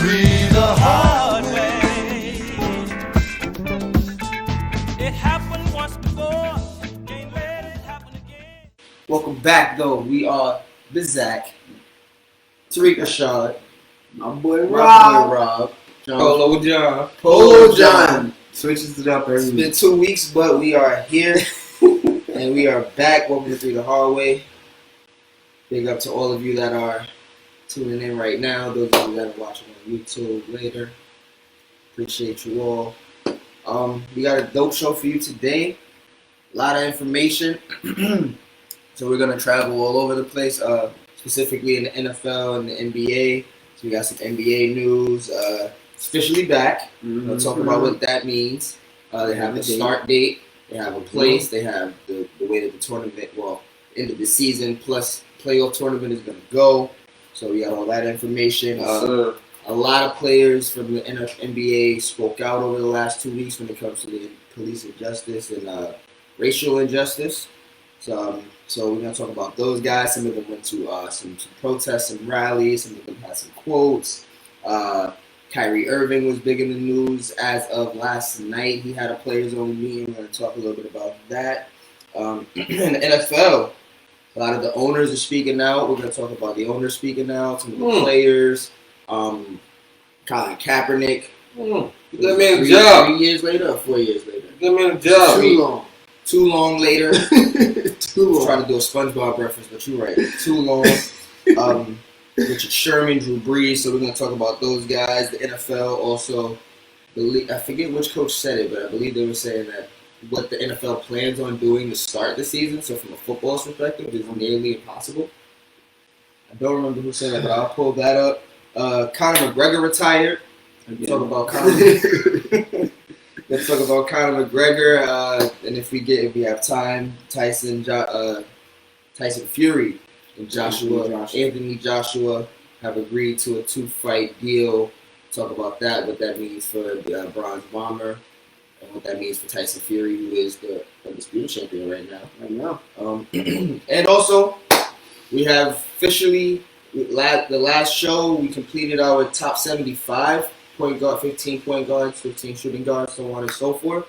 me the hard way. It happened once before, can't let it happen again. Welcome back, though. We are the Zach, Tariq Rashad, My boy Rob, John, Polo John. Switches it up every It's week. been 2 weeks, but we are here and we are back. Welcome to 3 the Hard Way. Big up to all of you that are tuning in right now. Those of you that are watching on YouTube later, appreciate you all. We got a dope show for you today. A lot of information. So we're gonna travel all over the place, specifically in the NFL and the NBA. So we got some NBA news. It's officially back. We'll talk about what that means. They have the start date. They have a place. They have the way that the tournament, end of the season plus playoff tournament is gonna go. So we got all that information. A lot of players from the NBA spoke out over the last 2 weeks when it comes to the police injustice and racial injustice. So we're going to talk about those guys. Some of them went to some protests, some rallies. Some of them had some quotes. Kyrie Irving was big in the news as of last night. He had a players-only meeting. We're going to talk a little bit about that. In the NFL, a lot of the owners are speaking out. We're going to talk about the owners speaking out, some of the players. Colin Kaepernick. Good man a job. 3 years later or 4 years later? Good man a job. Too long later. Too long. Trying to do a SpongeBob reference, but you're right. Too long. Richard Sherman, Drew Brees. So we're going to talk about those guys. The NFL also. I forget which coach said it, but I believe they were saying that what the NFL plans on doing to start the season, so from a football perspective, is nearly impossible. I don't remember who said that, but I'll pull that up. Conor McGregor retired. Let's talk about Conor McGregor, and if we have time, Tyson Fury and Anthony Joshua have agreed to a 2-fight deal. Talk about that, what that means for the Bronze Bomber, and what that means for Tyson Fury, who is the undisputed champion right now. And also, we have officially the last show we completed our top 75 point guard, 15 point guards, 15 shooting guards, so on and so forth.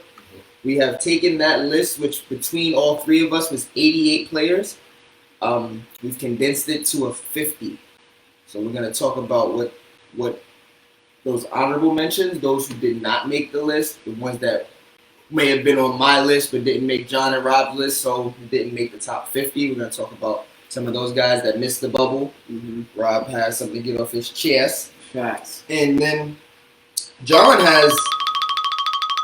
We have taken that list, which between all three of us was 88 players. We've condensed it to a 50. So we're going to talk about what those honorable mentions, those who did not make the list, the ones that may have been on my list but didn't make John and Rob's list, so didn't make the top 50. We're going to talk about some of those guys that missed the bubble. Rob has something to get off his chest. Facts. And then John has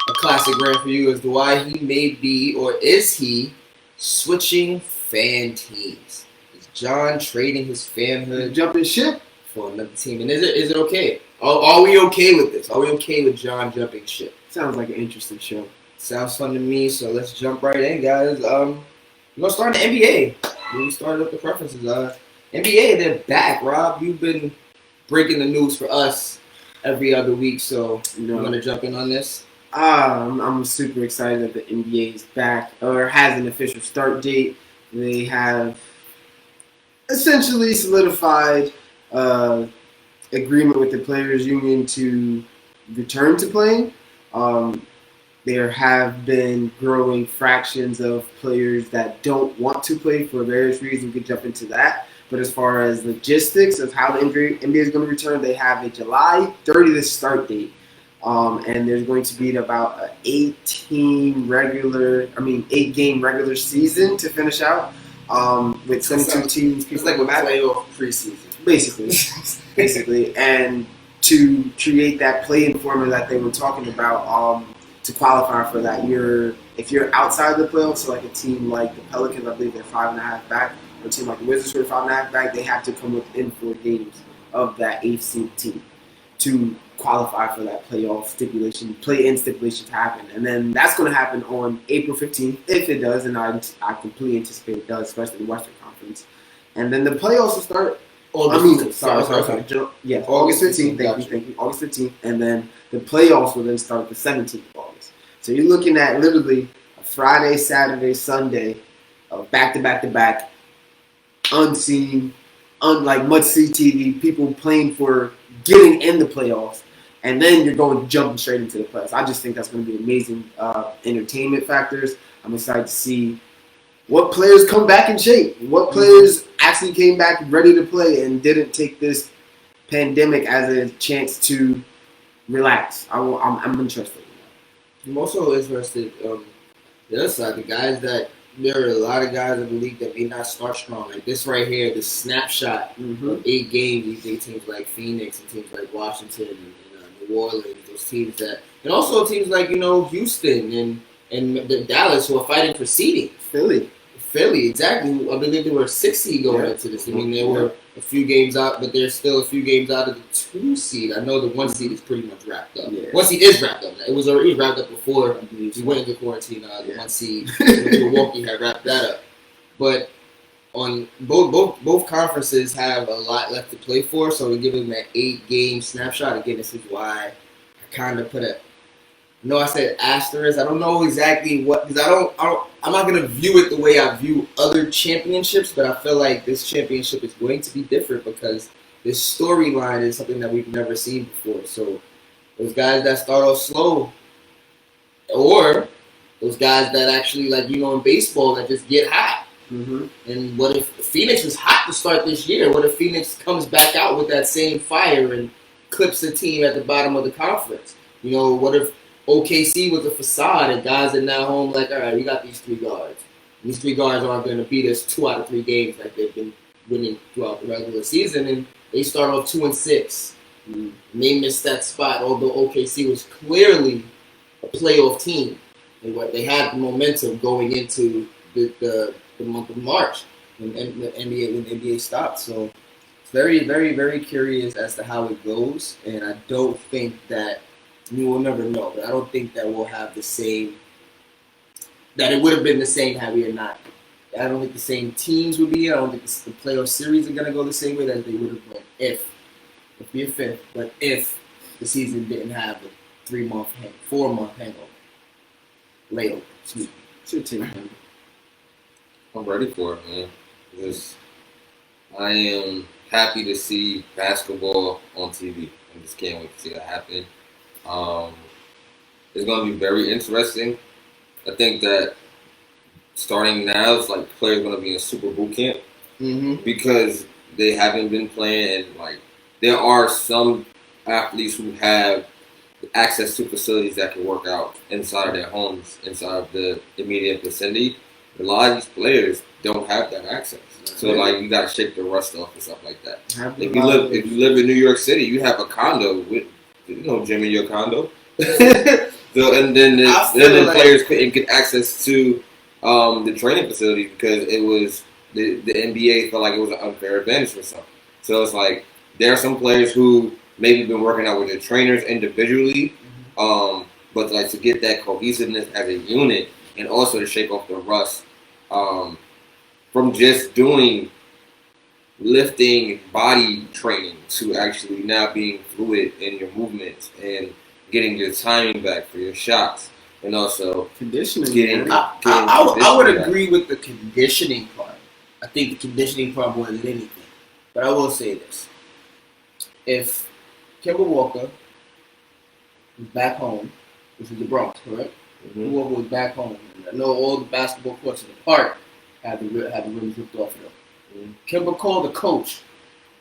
a classic rant for you as to why he may be, or is he, switching fan teams. Is John trading his fanhood, Jumping ship? for another team? And is it okay? Are we okay with this? Are we okay with John jumping ship? Sounds like an interesting show. Sounds fun to me, so let's jump right in, guys. We're going to start in the NBA. We started up the preferences. NBA, they're back. Rob, you've been breaking the news for us every other week, so you want to jump in on this? I'm super excited that the NBA is back, or has an official start date. They have essentially solidified agreement with the players' union to return to playing. There have been growing fractions of players that don't want to play for various reasons. We could jump into that. But as far as logistics of how the NBA is going to return, they have a July 30th start date. And there's going to be about an 8-game regular season to finish out with 22 teams. It's like a playoff preseason. Basically. And to create that play-in formula that they were talking about, to qualify for that, if you're outside the playoffs, so like a team like the Pelicans, I believe they're 5.5 back, or a team like the Wizards who are 5.5 back, they have to come within 4 games of that 8th seed team to qualify for that play-in stipulation to happen. And then that's going to happen on April 15th, if it does, and I completely anticipate it does, especially in the Western Conference. And then the playoffs will start August 15th. Thank you. August 15th, and then the playoffs will then start the 17th of August. So you're looking at literally a Friday, Saturday, Sunday, back-to-back, unseen, unlike must-see TV, people playing for getting in the playoffs, and then you're going jumping straight into the playoffs. I just think that's going to be amazing entertainment factors. I'm excited to see what players come back in shape, what players actually came back ready to play and didn't take this pandemic as a chance to relax. I'm interested. I'm also interested. The other side, the guys that there are a lot of guys in the league that may not start strong. Like this right here, the snapshot of 8 games. You think teams like Phoenix and teams like Washington and New Orleans, those teams that, and also teams like Houston and the Dallas who are fighting for seeding. Philly, exactly. I believe they were 6 seed going into this. I mean, they were a few games out, but they're still a few games out of the 2 seed. I know the 1 seed is pretty much wrapped up. Yeah. 1 seed is wrapped up. It was already wrapped up before we went into quarantine. The 1 seed, Milwaukee had wrapped that up. But on both conferences have a lot left to play for, so we give them that 8-game snapshot. Again, this is why I kind of put I said asterisk. I don't know exactly what, because I'm not gonna view it the way I view other championships, but I feel like this championship is going to be different because this storyline is something that we've never seen before. So those guys that start off slow, or those guys that actually, like in baseball, that just get hot. And what if Phoenix was hot to start this year? What if Phoenix comes back out with that same fire and clips the team at the bottom of the conference? What if OKC was a facade and guys are now home like, all right, we got these 3 guards. These 3 guards aren't going to beat us 2 out of 3 games like they've been winning throughout the regular season, and they start off 2-6. They missed that spot, although OKC was clearly a playoff team. They had the momentum going into the month of March when the NBA stopped. So it's very, very, very curious as to how it goes, and I don't think that. We will never know, but I don't think that we'll have the same, that it would have been the same had we not. I don't think the same teams would be. I don't think the playoff series are going to go the same way that they would have went if be a fifth, but if the season didn't have a 4-month hangover. Layover. It's your team. I'm ready for it, man. Because I am happy to see basketball on TV. I just can't wait to see that happen. It's going to be very interesting. I think that starting now, it's like players going to be in super boot camp because they haven't been playing. And like there are some athletes who have access to facilities that can work out inside of their homes, inside of the immediate vicinity. A lot of these players don't have that access. So like you got to shake the rust off and stuff like that. If you live in New York City, you have a condo with gym in your condo. So and then players couldn't get access to the training facility because it was the NBA felt like it was an unfair advantage for some. So it's like there are some players who maybe been working out with their trainers individually, but like to get that cohesiveness as a unit and also to shake off the rust from just doing lifting body training to actually now being fluid in your movements and getting your timing back for your shots and also conditioning. I would agree with the conditioning part. I think the conditioning part more than anything. But I will say this. If Kemba Walker was back home, which is the Bronx, correct? Kemba Walker was back home. And I know all the basketball courts in the park have the rims ripped off of them. Kemba called the coach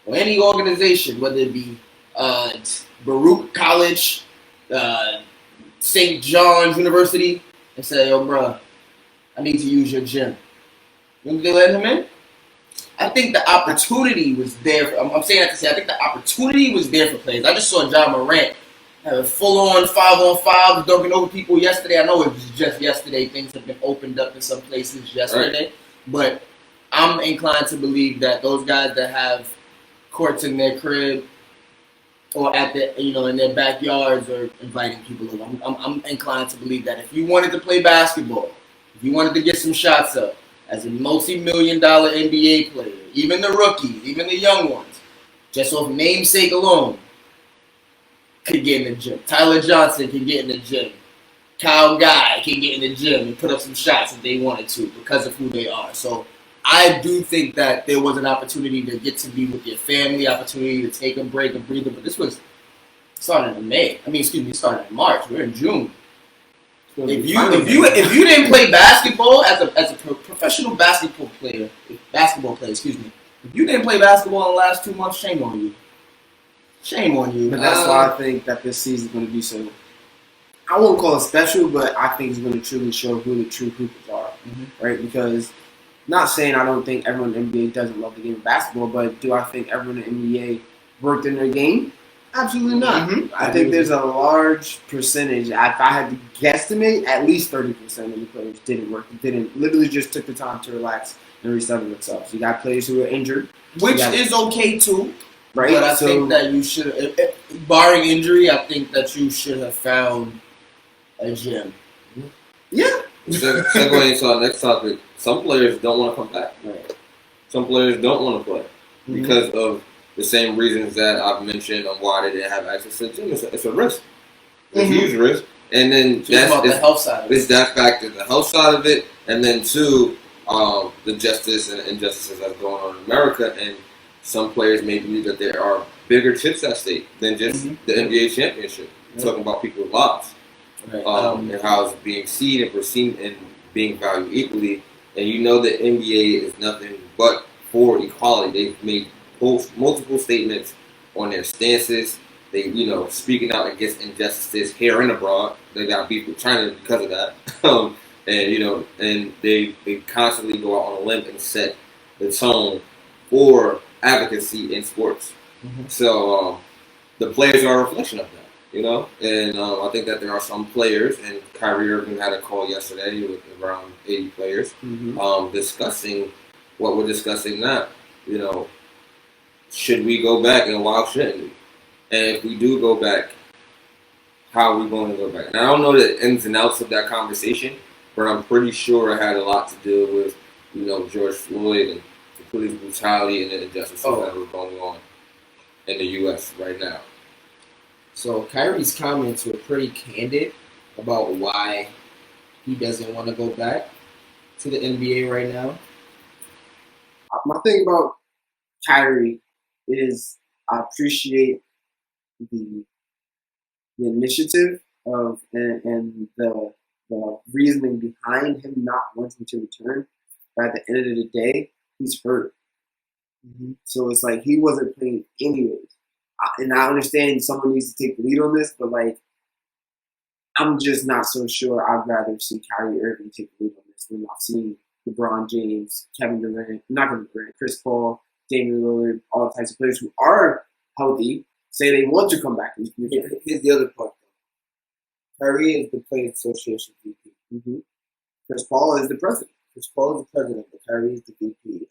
or any organization, whether it be Baruch College, St. John's University, and said, yo, bro, I need to use your gym. You think they let him in? I think the opportunity was there. I'm saying that to say I think the opportunity was there for players. I just saw John Morant have a full-on 5-on-5 dunking over people yesterday. I know it was just yesterday. Things have been opened up in some places yesterday. Right. But I'm inclined to believe that those guys that have courts in their crib or at the in their backyards are inviting people over. I'm inclined to believe that if you wanted to play basketball, if you wanted to get some shots up as a multi-million-dollar NBA player, even the rookies, even the young ones, just off namesake alone, could get in the gym. Tyler Johnson can get in the gym. Kyle Guy can get in the gym and put up some shots if they wanted to because of who they are. So I do think that there was an opportunity to get to be with your family, opportunity to take a break, a breather, but this was started in May. It started in March. We're in June. If you didn't play basketball as a professional basketball player, if you didn't play basketball in the last 2 months, shame on you. Shame on you. But that's why I think that this season is going to be so. I won't call it special, but I think it's going to truly show who the true hoopers are, right? Because, not saying I don't think everyone in the NBA doesn't love the game of basketball, but do I think everyone in the NBA worked in their game? Absolutely not. I think there's a large percentage. If I had to guesstimate, at least 30% of the players didn't work. Literally just took the time to relax and resettle themselves. You got players who were injured, which is okay too. Right? But I think that you should, barring injury, I think that you should have found a gym. Yeah. Segueing into our next topic, some players don't want to come back. Right. Some players don't want to play because of the same reasons that I've mentioned on why they didn't have access to the gym. It's a risk. It's a huge risk. And then the health side of it. It's that factor, the health side of it, and then two, the justice and injustices that's going on in America. And some players may believe that there are bigger chips at stake than just the NBA championship. We're talking about people's lives. Right. And how it's being seen and perceived and being valued equally. And you know the NBA is nothing but for equality. They've made multiple statements on their stances. They, speaking out against injustices here and abroad. They got beef with China because of that. And they constantly go out on a limb and set the tone for advocacy in sports. So the players are a reflection of that. And I think that there are some players, and Kyrie Irving had a call yesterday with around 80 players, discussing what we're discussing now. Should we go back, and why shouldn't we? And if we do go back, how are we going to go back? And I don't know the ins and outs of that conversation, but I'm pretty sure it had a lot to do with, George Floyd and the police brutality and the injustices that were going on in the U.S. right now. So Kyrie's comments were pretty candid about why he doesn't want to go back to the NBA right now. My thing about Kyrie is I appreciate the initiative of and the reasoning behind him not wanting to return. But at the end of the day, he's hurt. So it's like he wasn't playing anyways. And I understand someone needs to take the lead on this, but I'm just not so sure. I'd rather see Kyrie Irving take the lead on this than I've seen LeBron James, Chris Paul, Damian Lillard, all types of players who are healthy say they want to come back. Here's the other part, though. Kyrie is the Players Association VP. Chris Paul is the president. Chris Paul is the president, but Kyrie is the VP.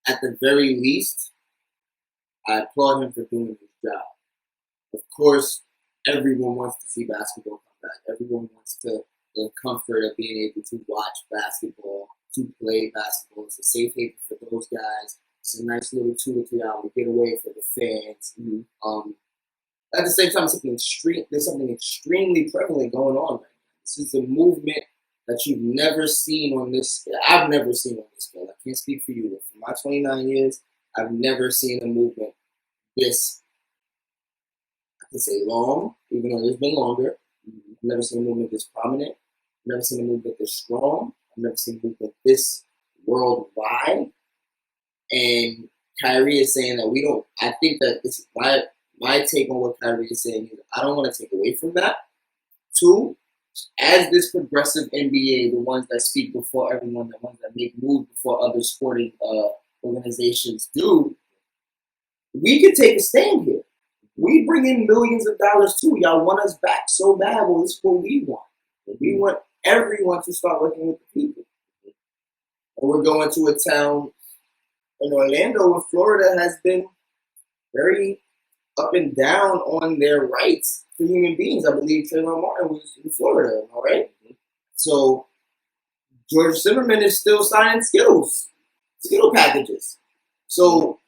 And at the very least, I applaud him for doing his job. Of course, everyone wants to see basketball come back. Everyone wants the comfort of being able to watch basketball, to play basketball. It's a safe haven for those guys. It's a nice little 2 or 3 hour getaway for the fans. At the same time, there's something extremely prevalent going on right now. This is a movement that you've never seen on this. I've never seen on this scale. I can't speak for you, but for my 29 years, I've never seen a movement this, I can say long, even though it's been longer. I've never seen a movement this prominent. I've never seen a movement this strong. I've never seen a movement this worldwide. And Kyrie is saying that I think that this is my take on what Kyrie is saying is I don't want to take away from that. Two, as this progressive NBA, the ones that speak before everyone, the ones that make moves before other sporting organizations do, we could take a stand here. We bring in millions of dollars too. Y'all want us back so bad. Well, this is what we want. We want everyone to start working with the people. And we're going to a town in Orlando, and Florida has been very up and down on their rights for human beings. I believe Trayvon Martin was in Florida, all right? So George Zimmerman is still signing Skittle packages. So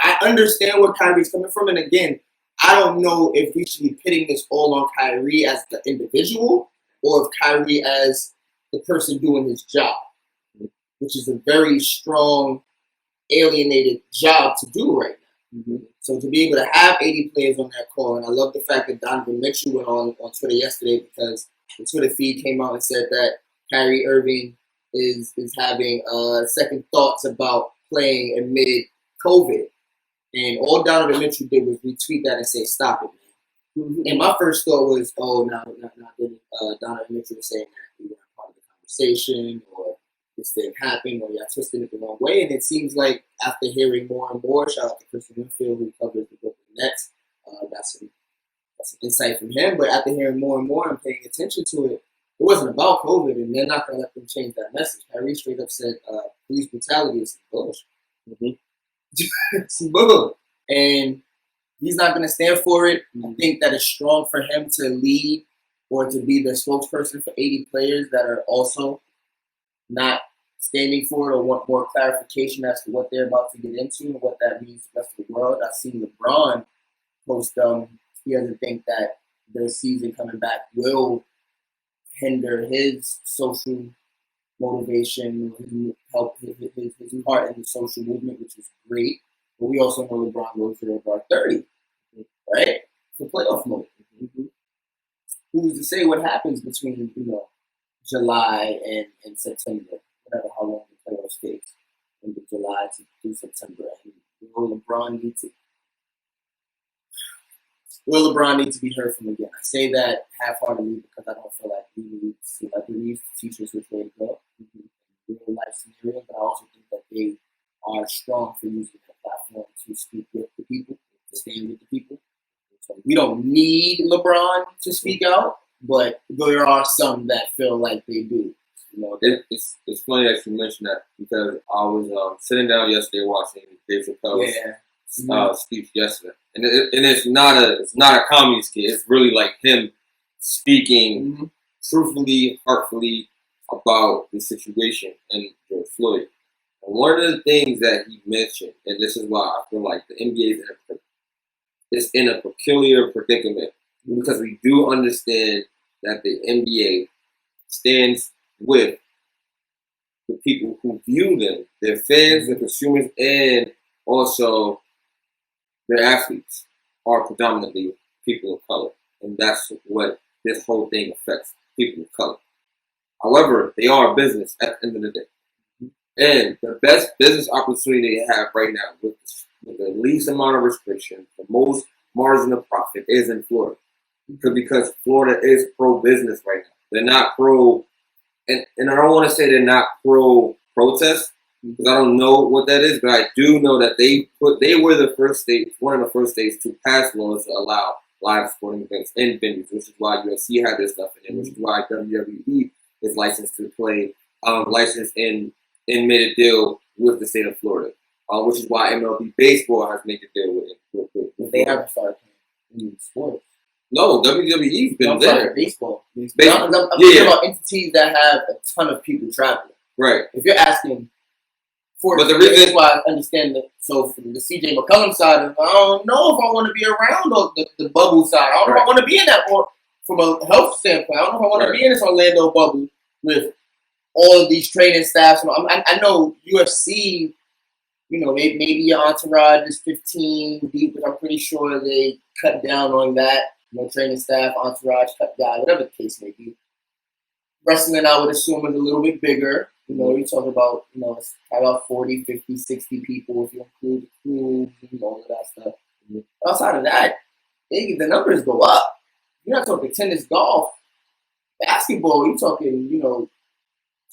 I understand where Kyrie's coming from. And again, I don't know if we should be pitting this all on Kyrie as the individual or if Kyrie as the person doing his job. which is a very strong, alienated job to do right now. Mm-hmm. So to be able to have 80 players on that call, and I love the fact that Donovan Mitchell went on Twitter yesterday because the Twitter feed came out and said that Kyrie Irving is having second thoughts about playing amid COVID. And all Donovan Mitchell did was retweet that and say, stop it, man. Mm-hmm. And my first thought was, oh, no, Donovan Mitchell was saying that we weren't part of the conversation or this didn't happen or y'all twisted it the wrong way. And it seems like after hearing more and more, shout out to Christian Winfield who covers the Brooklyn Nets, that's some insight from him. But after hearing more and more and paying attention to it, it wasn't about COVID, and they're not going to let them change that message. Kyrie straight up said police brutality is some bullshit. Mm-hmm. Some bull. And he's not going to stand for it. Mm-hmm. I think that it's strong for him to lead or to be the spokesperson for 80 players that are also not standing for it or want more clarification as to what they're about to get into and what that means to the rest of the world. I've seen LeBron post he doesn't think that the season coming back will hinder his social motivation, help his part in the social movement, which is great. But we also know LeBron goes to about 30, right? For playoff mode. Mm-hmm. Who's to say what happens between July and September, whatever how long the playoffs takes, from July to September, and will LeBron need to be heard from again? I say that half-heartedly because I don't feel like we need celebrities to teach us which way to go in real life scenario, but I also think that they are strong for using their platform to speak with the people, to stand with the people. So we don't need LeBron to speak out, but there are some that feel like they do. It's funny that you mentioned that because I was sitting down yesterday watching Dave Chappelle's speech yesterday, and it's not a comedy skit. It's really like him speaking truthfully, heartfully about the situation and George Floyd. And one of the things that he mentioned, and this is why I feel like the NBA is in a peculiar predicament, because we do understand that the NBA stands with the people who view them, their fans, their consumers, and also their athletes are predominantly people of color. And that's what this whole thing affects, people of color. However, they are a business at the end of the day. And the best business opportunity they have right now with the least amount of restrictions, the most margin of profit is in Florida. Because Florida is pro-business right now. They're not pro, and I don't want to say they're not pro-protest, because I don't know what that is, but I do know that they were the first state, one of the first states to pass laws to allow live sporting events in venues, which is why UFC had this stuff in it, which is why WWE is licensed to play, licensed and made a deal with the state of Florida, which is why MLB baseball has made a deal with it. They haven't started playing sports. No, WWE's been there. Baseball. I'm talking about entities that have a ton of people traveling. Right. If you're asking for the reason why I understand that, so from the CJ McCollum side, I don't know if I want to be around the bubble side. I don't know if I want to be in that, or from a health standpoint, I don't know if I want to be in this Orlando bubble with all of these training staffs. I know UFC, maybe your entourage is 15 deep, but I'm pretty sure they cut down on that. Training staff, entourage, cut down, whatever the case may be. Wrestling, I would assume, is a little bit bigger. You talk about, it's about 40, 50, 60 people if you include the crew, all of that stuff. Outside of that, the numbers go up. You're not talking tennis, golf, basketball. You're talking,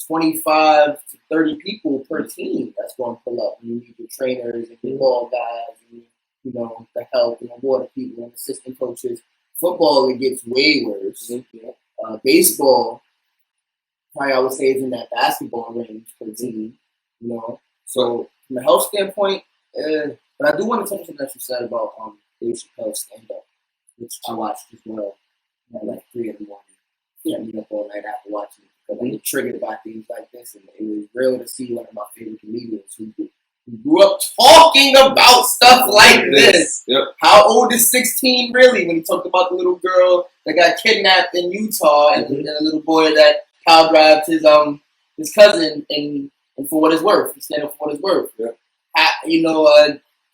25 to 30 people per team that's going to pull up. You need your trainers and your ball guys, and, the health and the water people and assistant coaches. Football, it gets way worse. Baseball, probably I would say is in that basketball range per team. So from a health standpoint, but I do want to touch on that you said about Dave Chappelle's stand-up, which I watched as well at like 3 in the morning. Yeah, me up all night after watching it because I get triggered by things like this, and it was real to see one of my favorite comedians who grew up talking about stuff like this. Yep. How old is 16 really? When he talked about the little girl that got kidnapped in Utah and the little boy that power grabbed his cousin and And for what it's worth, he's standing for what it's worth. Yeah.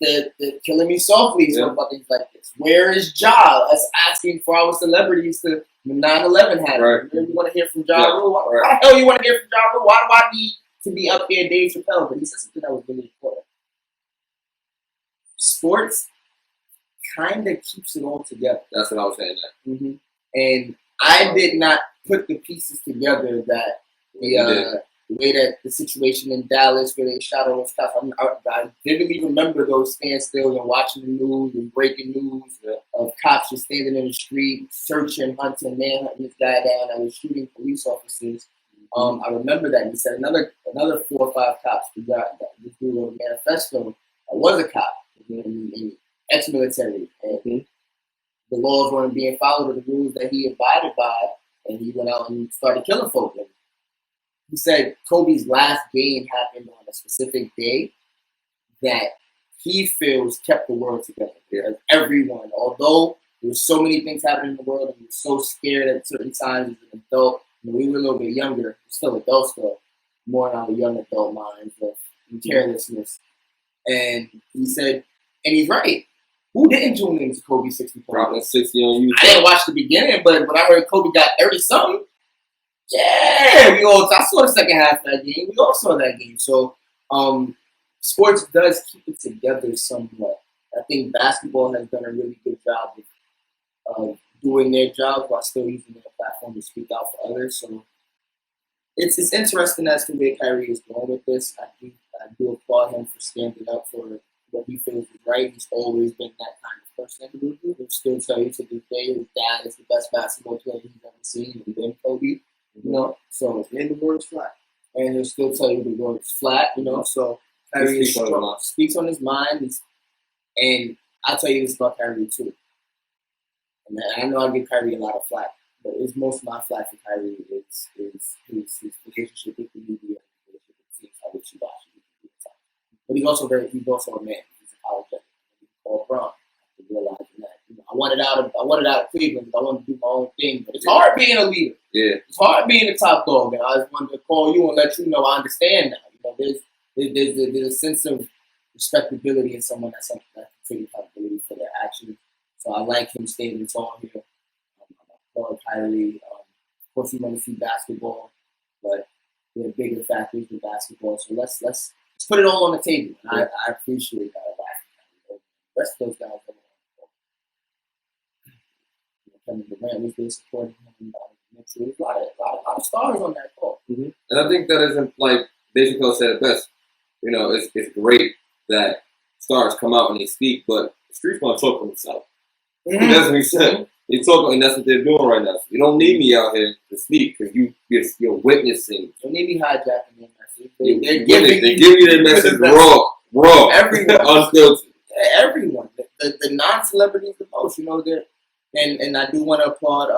The Killing Me Softly is about things like this. Where is Ja? Us asking for our celebrities to 9/11 happen. Right. You want to hear from Ja Rule? Why the hell you want to hear from Ja Rule? Why do I need to be up there, Dave Chappelle? But he said something that was really important. Sports kind of keeps it all together. That's what I was saying. Mm-hmm. And I did not put the pieces together that the way that the situation in Dallas, where they shot all those cops, I vividly remember those standstills and watching the news and breaking news of cops just standing in the street, searching, hunting, manhunting this guy down that was shooting police officers. I remember that. And he said another 4 or 5 cops we got this dude on the manifesto that was a cop in ex-military. And the laws weren't being followed or the rules that he abided by, and he went out and started killing folks. And he said Kobe's last game happened on a specific day that he feels kept the world together. Because everyone, although there were so many things happening in the world and he was so scared at certain times as an adult, when we were a little bit younger, still adults though, more in our young adult minds of carelessness. And he said, and he's right. Who didn't tune into Kobe 60 points? Dropping 60 on YouTube. I didn't watch the beginning, but when I heard Kobe got 30-something, I saw the second half of that game. We all saw that game. So sports does keep it together somewhat. I think basketball has done a really good job of doing their job while still using their platform to speak out for others. So it's interesting as to where Kyrie is going with this. I do applaud him for standing up for what he feels is right. He's always been that kind of person. He'll still tell you to this day his dad is the best basketball player he's ever seen, and then Kobe. So And the word's flat. and he'll still tell you the word is flat. So Kyrie speaks on his mind. And I'll tell you this about Kyrie too. And I know I give Kyrie a lot of flack, but it's most of my flack for Kyrie is his relationship with the media, his relationship with teams, how which you watch. But he's also a man. He's apologetic. He's called Braun. After realizing that, I wanted out of Cleveland. I wanted to do my own thing. But it's hard being a leader. Yeah. It's hard being a top dog. And I just wanted to call you and let you know I understand now. There's a sense of respectability in someone that can take accountability for their actions. So I like him standing tall here. I applaud Kyrie. Of course, we want to see basketball, but there are bigger factors in basketball. So let's put it all on the table. And I appreciate that a lot. The rest of those guys are Kevin Durant was there supporting him. There's a lot of stars on that call. And I think that isn't like Dave Chappelle said it best. It's great that stars come out and they speak, but the streets want to talk for themselves. That's what he said. They talk, and that's what they're doing right now. So you don't need me out here to speak because you're witnessing. You don't need me hijacking their message. They give you their message raw, everyone, unfiltered. Everyone, the non-celebrities the most. And I do want to applaud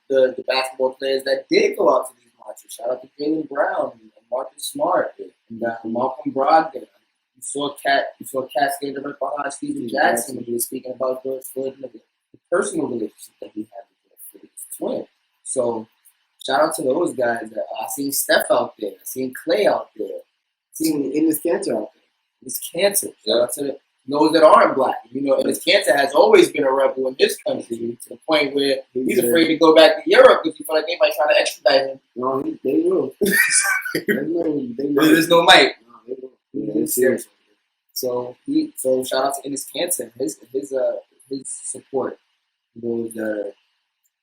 the basketball players that did go out to these marches. Shout out to Jaylen Brown and Marcus Smart and Malcolm Brogdon. You saw Cat standing right behind Stephen Jackson when he was speaking about George Floyd and the personal relationship that he had with his twin. So shout out to those guys. I seen Steph out there. I seen Clay out there. I seen Enes Kanter out there. Enes Kanter. Shout out to those that aren't black. Enes Kanter has always been a rebel in this country to the point where he's afraid to go back to Europe because he feel like they might try to extradite him. No, they will. There's no mic. No, they will. Serious. So shout out to Enes Kanter, his support for those that are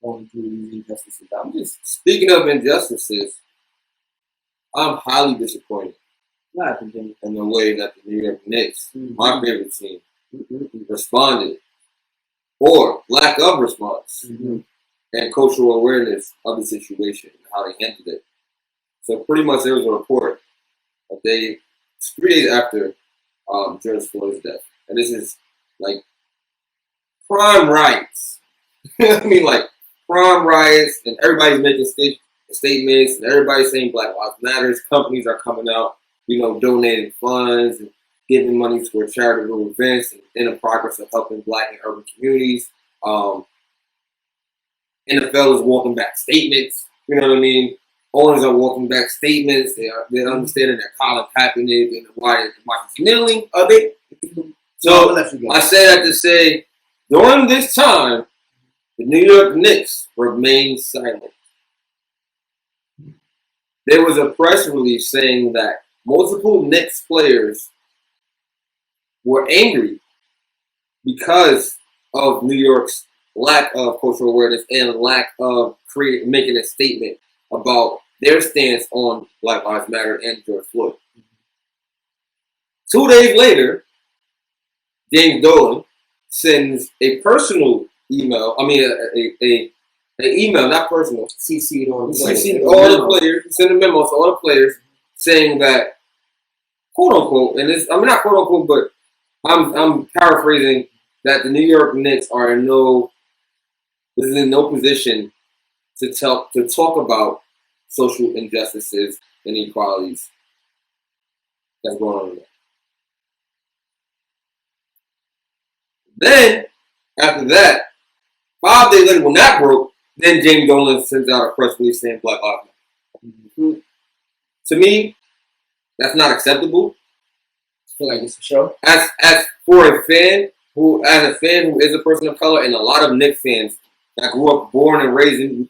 going through these injustices. I'm just Speaking of injustices, I'm highly disappointed in the way that the New York Knicks, my favorite team, responded, or lack of response, and cultural awareness of the situation and how they handled it. So pretty much there was a report that 3 days after George Floyd's death, and this is like prime riots. I mean, like prime riots, and everybody's making statements, and everybody's saying Black Lives Matters. Companies are coming out, donating funds and giving money toward charitable events and in the progress of helping Black and urban communities. NFL is walking back statements. You know what I mean? owners are walking back statements. They're understanding that Colin Kaepernick and why he's kneeling. Are they? So I say that to say, during this time, the New York Knicks remained silent. There was a press release saying that multiple Knicks players were angry because of New York's lack of cultural awareness and lack of making a statement about their stance on Black Lives Matter and George Floyd. 2 days later, James Dolan sends a personal email. I mean, an email, not personal. CC'd on CC'd all the players. He sent a memo to all the players saying that, quote unquote, and it's, I mean not quote unquote, but I'm paraphrasing that the New York Knicks are in no position to talk about social injustices and inequalities that's going on there. Then, after that, 5 days later, when that broke, then James Dolan sends out a press release saying Black Lives Matter. To me, that's not acceptable. I feel like it's a show. As a fan who is a person of color, and a lot of Knicks fans that grew up born and raised in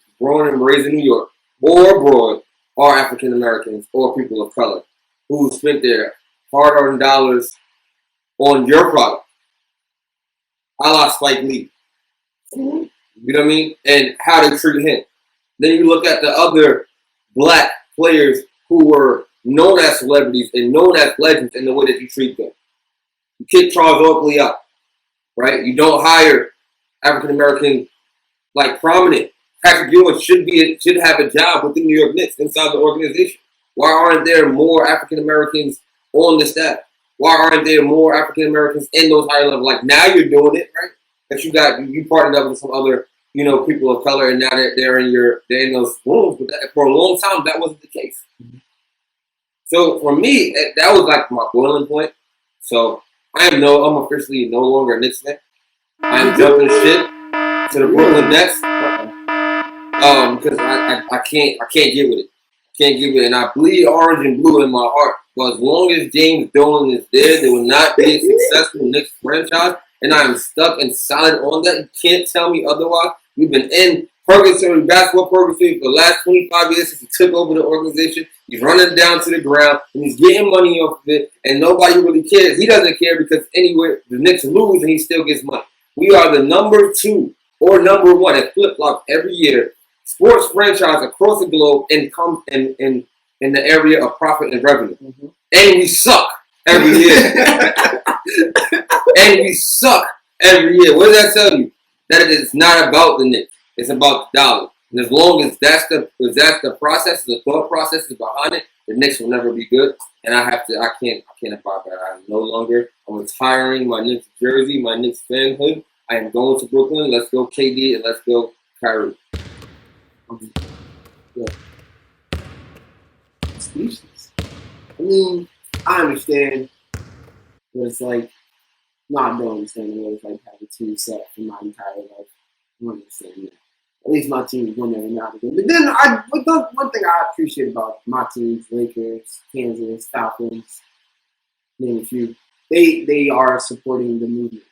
New York or abroad are African Americans or people of color who spent their hard-earned dollars on your product, a la Spike Lee. You know what I mean? And how they treat him. Then you look at the other black players who were known as celebrities and known as legends in the way that you treat them. You kick Charles Oakley out, right? You don't hire African American, like prominent. Patrick Ewing should have a job with the New York Knicks inside the organization. Why aren't there more African Americans on the staff? Why aren't there more African Americans in those higher levels? Like now you're doing it, right? That you partnered up with some other, people of color, and now they're in those rooms. But for a long time, that wasn't the case. So for me, that was like my boiling point. So I'm officially no longer a Knicks fan. I am jumping ship to the Brooklyn Nets because I can't get with it. Can't get with it, and I bleed orange and blue in my heart. But as long as James Dolan is there will not be a successful Knicks franchise. And I am stuck and solid on that. You can't tell me otherwise. We've been in basketball purgatory for the last 25 years since he took over the organization. He's running down to the ground, and he's getting money off of it, and nobody really cares. He doesn't care because anyway, the Knicks lose, and he still gets money. We are the number 2 or number 1 at flip-flop every year sports franchise across the globe and come in the area of profit and revenue. Mm-hmm. And we suck every year. And we suck every year. What does that tell you? That it is not about the Knicks. It's about the dollar. And as long as that's the process, the thought process is behind it, the Knicks will never be good. And I can't abide by that. I'm retiring my Knicks jersey, my Knicks fanhood. I am going to Brooklyn. Let's go KD and let's go Kyrie. Speechless. I mean, I understand. But it's like, no, I don't understand what it's like having a team set for my entire life. I don't understand that. At least my team won every now and again. But then one thing I appreciate about my teams, Lakers, Kansas, Falcons, name a few, they are supporting the movement.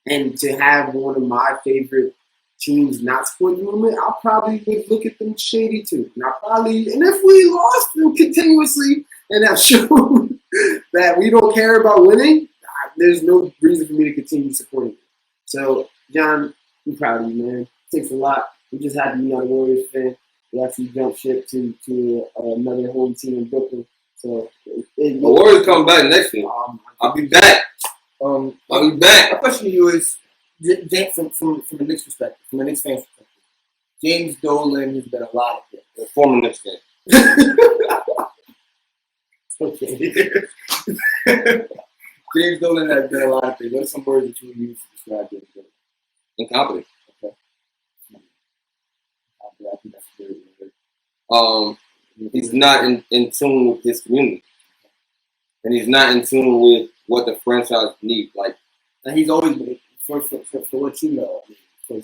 And to have one of my favorite teams not support the movement, I probably would look at them shady too. And if we lost them continuously and have shown that we don't care about winning, there's no reason for me to continue supporting you. So, John, I'm proud of you, man. It takes a lot. We just had to be on a Warriors fan. We actually jumped ship to another home team in Brooklyn. So, the Warriors come back next year. I'll be back. I'll be back. My question to you is, from the Knicks perspective, from the Knicks fans' perspective, James Dolan has been a lot of things. The former Knicks fan. Okay. James Dolan has been a lot of things. What are some words that you would use to describe James Dolan? Incompetent. Okay. I think that's a very good word. He's not in tune with his community. And he's not in tune with what the franchise needs. Like, and he's always been, for what you know, I mean,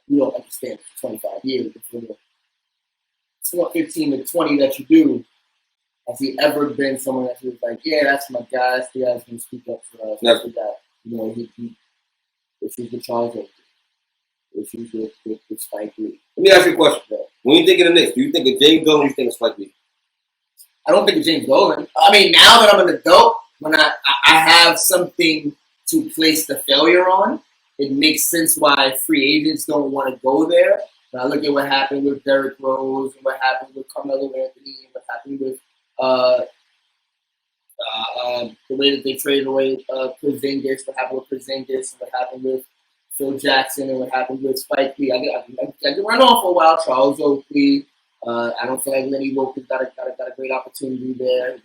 you don't understand for 25 years. 15 to 20 that you do, has he ever been someone that was like, yeah, that's my guy, that's the guy that's going to speak up for us, that's the guy, he issues with Charles Oakley, issues with Spike Lee. Let me ask you a question, bro. When you think of the Knicks, do you think of James Dolan or you think of Spike Lee? I don't think of James Dolan. I mean, now that I'm an adult, when I have something to place the failure on, it makes sense why free agents don't want to go there. When I look at what happened with Derrick Rose and what happened with Carmelo Anthony and what happened with the way that they traded away Porzingis, what happened with Porzingis, and what happened with Phil Jackson, and what happened with Spike Lee. I can run on for a while. Charles Oakley. I don't feel like Lenny Wilkins got a great opportunity there.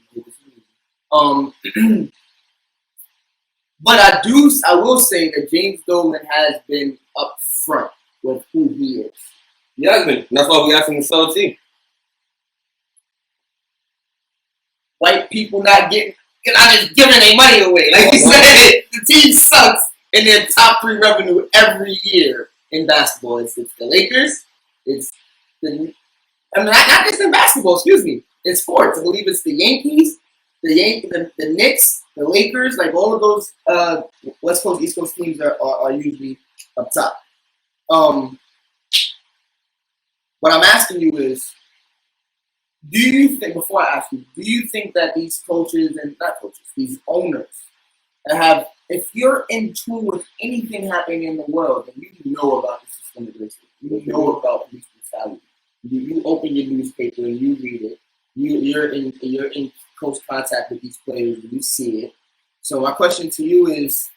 But I will say that James Dolan has been upfront with who he is. He has been. That's why we asked him to sell a team. White people not just giving their money away. Like you said, the team sucks in their top 3 revenue every year in basketball. It's the Lakers. Not just in basketball, excuse me. In sports. I believe it's the Yankees, the Knicks, the Lakers, like all of those West Coast, East Coast teams are usually up top. What I'm asking you is, do you think, before I ask you, do you think that these coaches, and not coaches, these owners, that if you're in tune with anything happening in the world, and you know about the systemic racism, you know about police brutality, you open your newspaper and you read it, you're in close contact with these players and you see it. So my question to you is,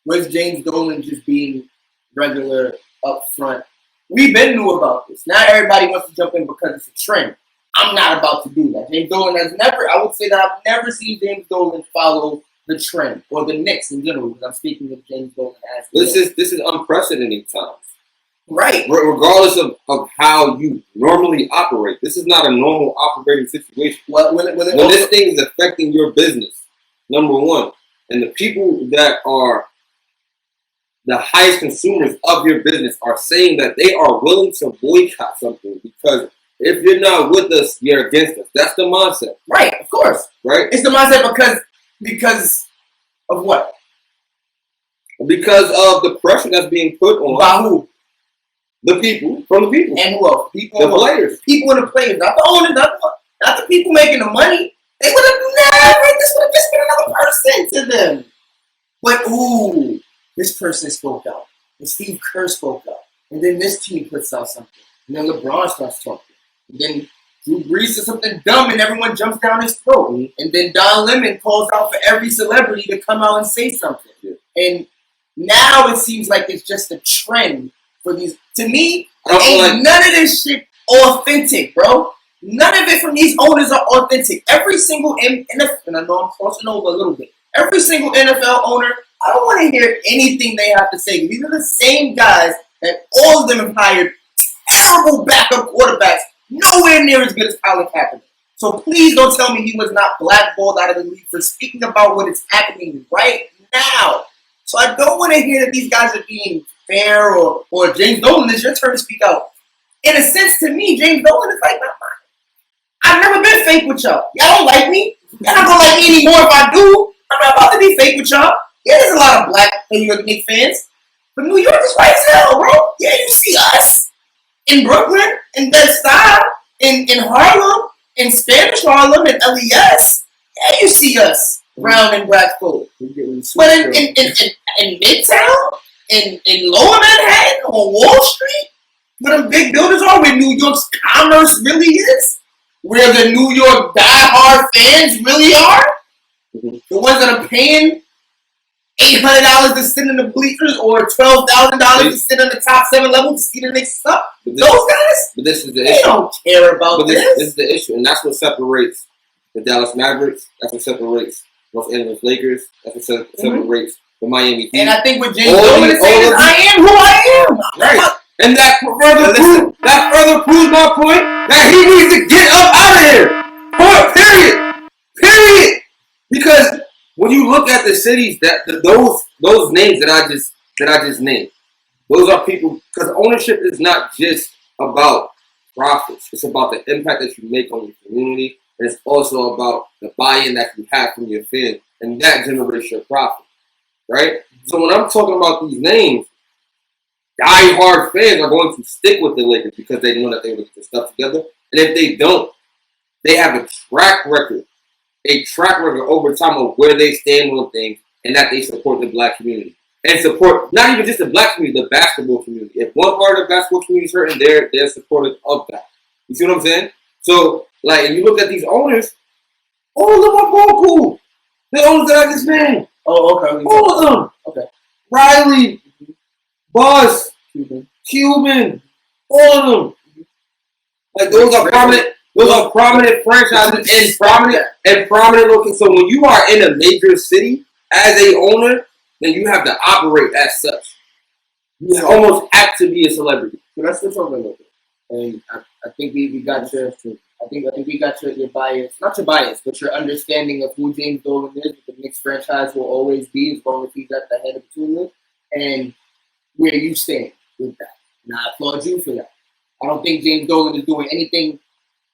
was James Dolan just being regular up front? We've been new about this. Now everybody wants to jump in because it's a trend. I'm not about to do that. James Dolan I would say that I've never seen James Dolan follow the trend, or the Knicks in general, because I'm speaking of James Dolan as This is unprecedented times. Right. Regardless of how you normally operate. This is not a normal operating situation. When this thing is affecting your business, number one, and the people that are the highest consumers of your business are saying that they are willing to boycott something because if you're not with us, you're against us. That's the mindset. Right, of course. Right? It's the mindset because of what? Because of the pressure that's being put on. By who? The people. From the people. And who else? People. The players. People and the players. Not the owners, not the people making the money. They would have this would have just been another person to them. But this person spoke out. And Steve Kerr spoke out. And then this team puts out something. And then LeBron starts talking. And then Drew Brees says something dumb and everyone jumps down his throat. Mm-hmm. And then Don Lemon calls out for every celebrity to come out and say something. Yeah. And now it seems like it's just a trend for these. To me, none of this shit authentic, bro. None of it from these owners are authentic. Every single NFL, and I know I'm crossing over a little bit. Every single NFL owner, I don't want to hear anything they have to say. These are the same guys that all of them have hired terrible backup quarterbacks, nowhere near as good as Colin Kaepernick. So please don't tell me he was not blackballed out of the league for speaking about what is happening right now. So I don't want to hear that these guys are being fair or James Dolan, it's your turn to speak out. In a sense, to me, James Dolan is like, I've never been fake with y'all. Y'all don't like me. Y'all not gonna like me anymore if I do. I'm not about to be fake with y'all. Yeah, there's a lot of black New York Knicks fans. But New York is white as hell, bro. Yeah, you see us in Brooklyn, in Bed-Stuy, in Harlem, in Spanish Harlem, in LES. Yeah, you see us, brown and black folk. But in Midtown, in Lower Manhattan, on Wall Street, where them big buildings are, where New York's commerce really is, where the New York diehard fans really are, the ones that are paying $800 to sit in the bleachers or $12,000 to sit in the top 7 level to see the Knicks up. Those guys, but this is the they issue. don't care about this. This is the issue, and that's what separates the Dallas Mavericks. That's what separates Los Angeles Lakers. That's what separates the Miami Heat. And I think with James Dolan is saying, I am who I am. Right. And that further proves my point that he needs to get up out of here. Point. Period. Because when you look at the cities that those names that I just named, those are people, because ownership is not just about profits. It's about the impact that you make on your community, and it's also about the buy-in that you have from your fans, and that generates your profit, right? So when I'm talking about these names, die-hard fans are going to stick with the Lakers because they know that they will get their stuff together, and if they don't, they have a track record over time of where they stand on things, and that they support the black community. And support not even just the black community, the basketball community. If one part of the basketball community is hurting, they're supportive of that. You see what I'm saying? So, like, if you look at these owners, all of them are ball cool. The owners that I just named. Oh, okay. All of them. Okay. Riley, Buzz, Cuban, all of them. Like, those are prominent. Those are prominent franchises and prominent locations. So when you are in a major city as a owner, then you have to operate as such. You almost have to be a celebrity. So let's talk a little bit. And I think we got your we got your bias, not your bias, but your understanding of who James Dolan is, what the Knicks franchise will always be as long as he's at the head of the team, and where you stand with that. And I applaud you for that. I don't think James Dolan is doing anything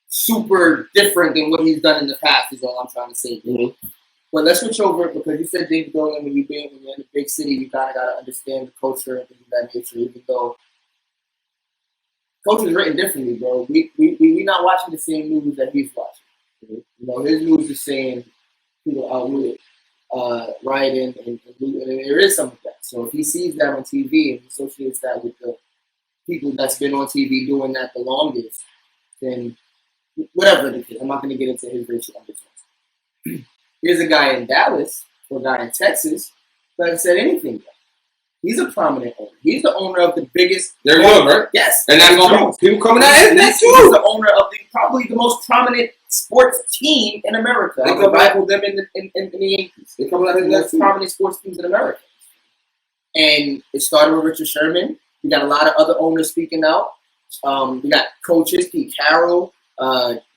super different than what he's done in the past, is all I'm trying to say. Mm-hmm. But let's switch over, because you said James Dolan, when you're in a big city, you kind of got to understand the culture and things of that nature, even though culture is written differently, bro. We not watching the same news that he's watching. Mm-hmm. You know, his news is saying people out with rioting, and there is some of that. So if he sees that on TV and he associates that with the people that's been on TV doing that the longest, then whatever it is, I'm not going to get into his racial undertones. Here's a guy in Dallas or a guy in Texas who hasn't said anything yet. He's a prominent owner. He's the owner of the biggest. There you go, right? Yes. And that's all people coming at him. That's He's the owner of probably the most prominent sports team in America. They could rival them in the Yankees. They come out of the most prominent sports teams in America. And it started with Richard Sherman. We got a lot of other owners speaking out. We got coaches, Pete Carroll,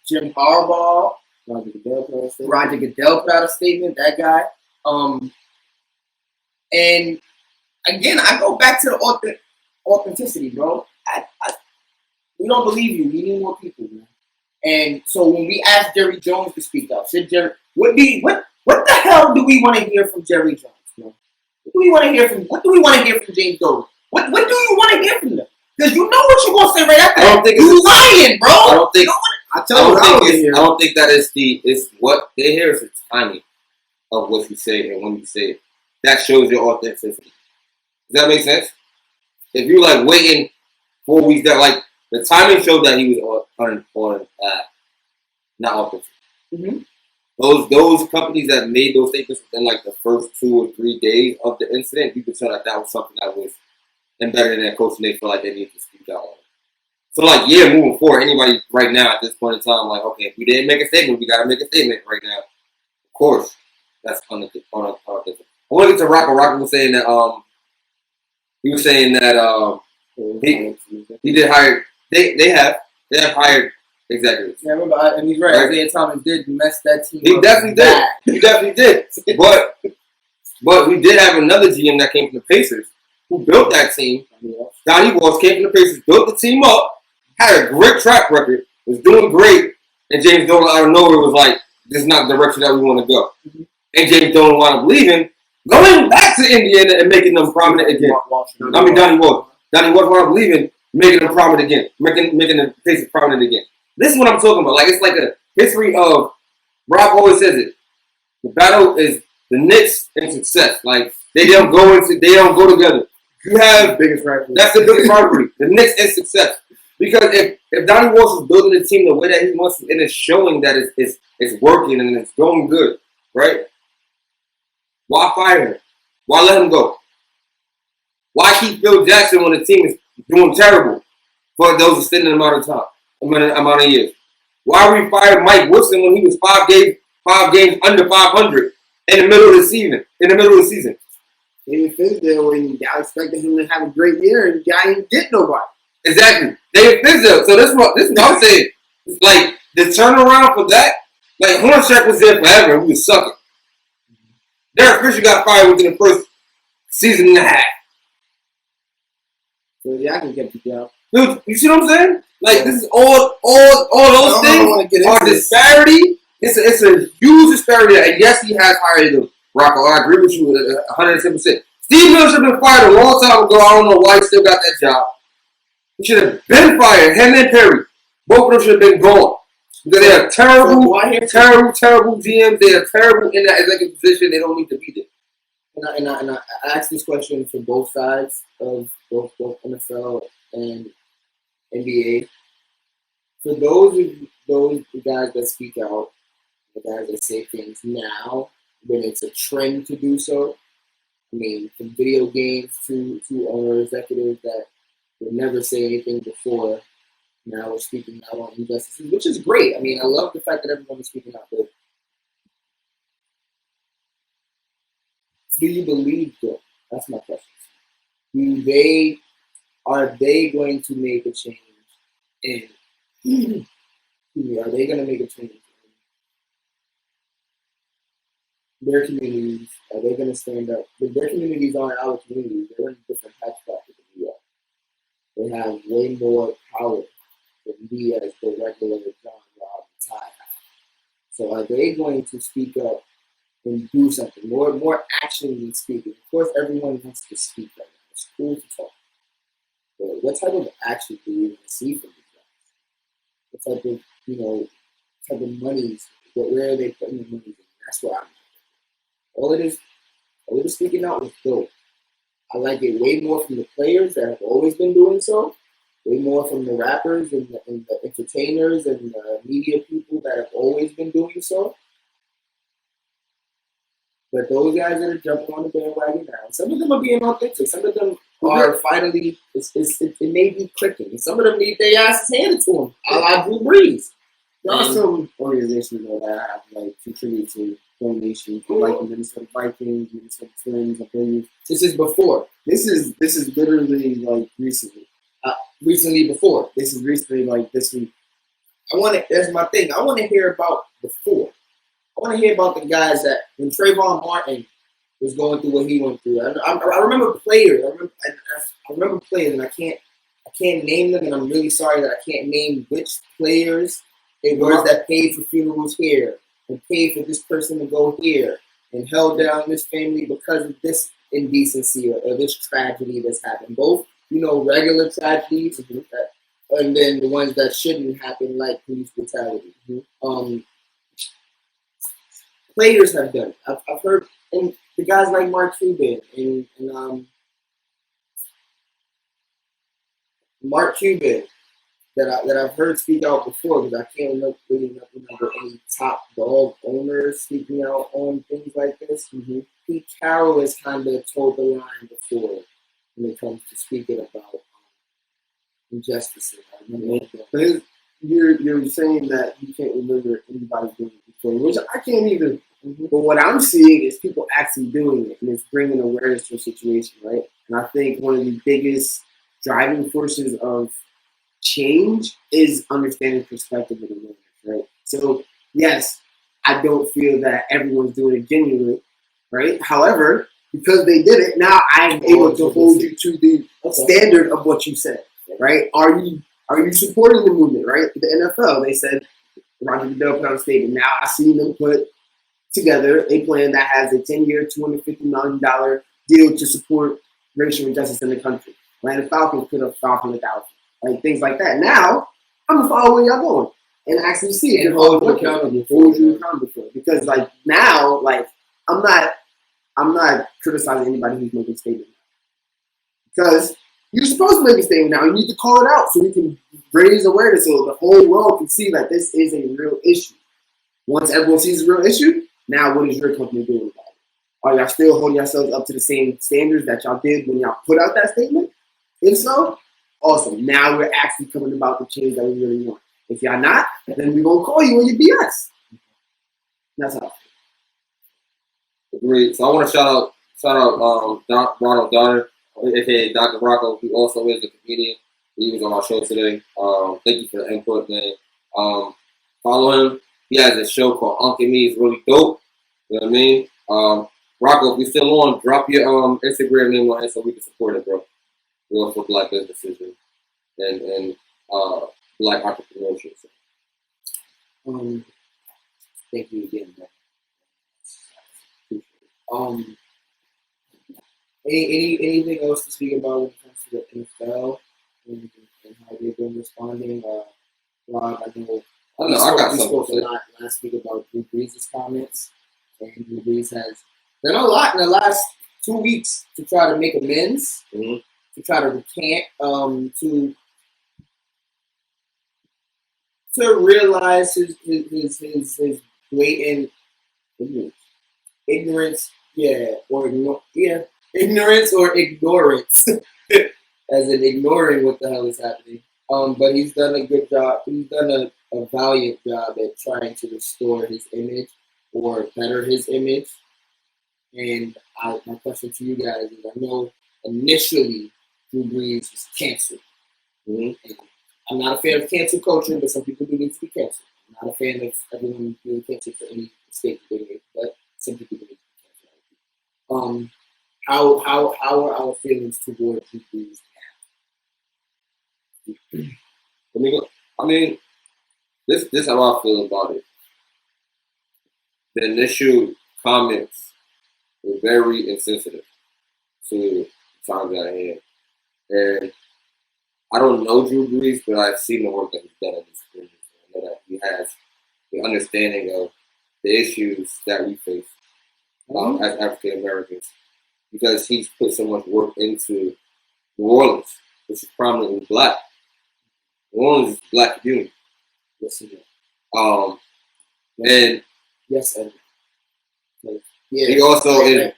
Jim Harbaugh, Roger Goodell put out a statement, that guy. And again, I go back to the authenticity, bro. We don't believe you. We need more people, man. And so when we asked Jerry Jones to speak up, said Jerry, what the hell do we want to hear from Jerry Jones, man? What do we want to hear from James Dolan? What do you want to hear from them? Because you know what you're gonna say right after. I don't think you lying, bro. I don't think. I don't think that is it's what they hear is the timing of what you say and when you say it. That shows your authenticity. Does that make sense? If you're like waiting 4 weeks, that like the timing showed that he was not authentic. Mm-hmm. Those companies that made those statements within like the first 2 or 3 days of the incident, you could tell that was something that was embedded in their coach, and they feel like they need to speak out on it. So like, yeah, moving forward, anybody right now at this point in time, like, okay, if we didn't make a statement, we got to make a statement right now. Of course, that's unauthentic. I want to get to Rocker. Rocker was saying that he did hire. They have hired executives. Yeah, I remember, and he's right. Isaiah Thomas did mess that team. He definitely did. He definitely did. But we did have another GM that came from the Pacers who built that team. Donnie Walsh came from the Pacers, built the team up, had a great track record, was doing great, and James Dolan out of nowhere was like, "This is not the direction that we want to go." Mm-hmm. And James Dolan wound up leaving, going back to Indiana and making them prominent again. Donnie Walsh wound up leaving, making them prominent again, making the Pacers prominent again. This is what I'm talking about. Like, it's like a history of. Rob always says it. The battle is the Knicks and success. Like, they don't go together. You have biggest rivalry. That's the biggest rivalry. The Knicks and success. Because if Donnie Walsh is building the team the way that he wants to, and it's showing that it's working and it's going good, right? Why fire him? Why let him go? Why keep Phil Jackson when the team is doing terrible for those extended amount of years? Why we fired Mike Woodson when he was 5 games under 500 in the middle of the season? David Fizdale, when y'all expected him to have a great year, and y'all didn't get nobody. Exactly, David Fizdale. So this is what I'm saying. Like, the turnaround for that, like, Hornacek was there forever and we was sucking. Derek Fisher got fired within the first season and a half. So y'all can get the job. Dude, you see what I'm saying? Like, this is all those things are disparity. It's a huge disparity. And yes, he has hired them. Rocco, I agree with you 110%. Steve Miller should have been fired a long time ago. I don't know why he still got that job. He should have been fired. Him and Perry. Both of them should have been gone. Because they are terrible GMs. They are terrible in that executive position. They don't need to be there. And I asked this question for both sides of both NFL and NBA. For those guys that speak out, the guys that say things now, when it's a trend to do so. I mean, from video games to owner executives that would never say anything before. Now we're speaking out on injustices, which is great. I mean, I love the fact that everyone is speaking out. But do you believe them? That's my question. Are they going to make a change in? Are they going to make a change in their communities? Are they going to stand up? But their communities aren't our communities. They're in different tax brackets than we are. They have way more power than we as the regular John Rob and Ty have. So are they going to speak up and do something? More action than speaking. Of course, everyone wants to speak right now. It's cool to talk. But what type of action do we even see from these guys? What type of monies? Where are they putting the money in? That's where I'm at. All it is speaking out is dope. I like it way more from the players that have always been doing so, way more from the rappers and the entertainers and the media people that have always been doing so. But those guys that are jumping on the bandwagon now, some of them are being authentic. Some of them are finally, it may be clicking. And some of them need their asses handed to them, a la Drew Brees. There are some organizations that have contributed to donations, like the Minnesota Vikings, Minnesota Twins, I believe. This is before. This is literally recently. Recently before. This is recently this week. That's my thing. I want to hear about before. I want to hear about the guys that when Trayvon Martin was going through what he went through. I remember players. I remember players, and I can't name them, and I'm really sorry that I can't name which players it was that paid for funerals here and paid for this person to go here and held down this family because of this indecency or this tragedy that's happened. Both, regular tragedies, and then the ones that shouldn't happen, like police brutality. Players have done it. I've heard, and the guys like Mark Cuban and Mark Cuban that I've heard speak out before, because I can't really remember any top dog owners speaking out on things like this. Pete Carroll has kind of told the line before when it comes to speaking about injustices. I remember that. You're saying that you can't remember anybody doing it before, which I can't either. But what I'm seeing is people actually doing it, and it's bringing awareness to a situation, right? And I think one of the biggest driving forces of change is understanding perspective of the moment, right? So, yes, I don't feel that everyone's doing it genuinely, right? However, because they did it, now I'm able to hold you to the standard of what you said, right? Are you supporting the movement, right? The NFL, they said, Roger Goodell put out a statement. Now I see them put together a plan that has a 10-year, $250 million deal to support racial injustice in the country. Atlanta Falcons put up $500,000, like things like that. Now I'm gonna follow where y'all going and actually see it and hold you accountable for it. Because now I'm not criticizing anybody who's making a statement because you're supposed to make a statement now. You need to call it out so we can raise awareness so the whole world can see that this is a real issue. Once everyone sees a real issue, now what is your company doing about it? Are y'all still holding yourselves up to the same standards that y'all did when y'all put out that statement? If so, awesome. Now we're actually coming about the change that we really want. If y'all not, then we're going to call you on your BS. That's how I feel. Agreed. So I want to shout out Ronald Donner, aka Dr. Rocco, who also is a comedian. He was on our show today. Thank you for the input, man. Follow him. He has a show called Uncle Me. It's really dope. You know what I mean? Rocco, if you're still on, drop your Instagram name on it so we can support it, bro. Real for Black businesses. and black entrepreneurship. Thank you again, man. Anything else to speak about when it comes to the NFL and how they've been responding? Rob, I know I got we something spoke to a say. lot last week about Drew Brees' comments, and Drew Brees has done a lot in the last 2 weeks to try to make amends, Mhm. to try to recant, to realize his blatant ignorance, ignorance or ignorance, as in ignoring what the hell is happening. But he's done a good job. He's done a valiant job at trying to restore his image or better his image. And my question to you guys is: I know initially Drew Brees was canceled. And I'm not a fan of cancel culture, but some people do need to be canceled. I'm not a fan of everyone being canceled for any mistake they make, but some people do need to be canceled. How are our feelings toward Drew Brees I mean, this is how I feel about it. The initial comments were very insensitive to times at hand. And I don't know Drew Brees, but I've seen the work that he's done in this business. I know that he has the understanding of the issues that we face as African Americans because he's put so much work into New Orleans, which is prominently black. New Orleans is a black community. Yes, it is. And Yes, and he also yes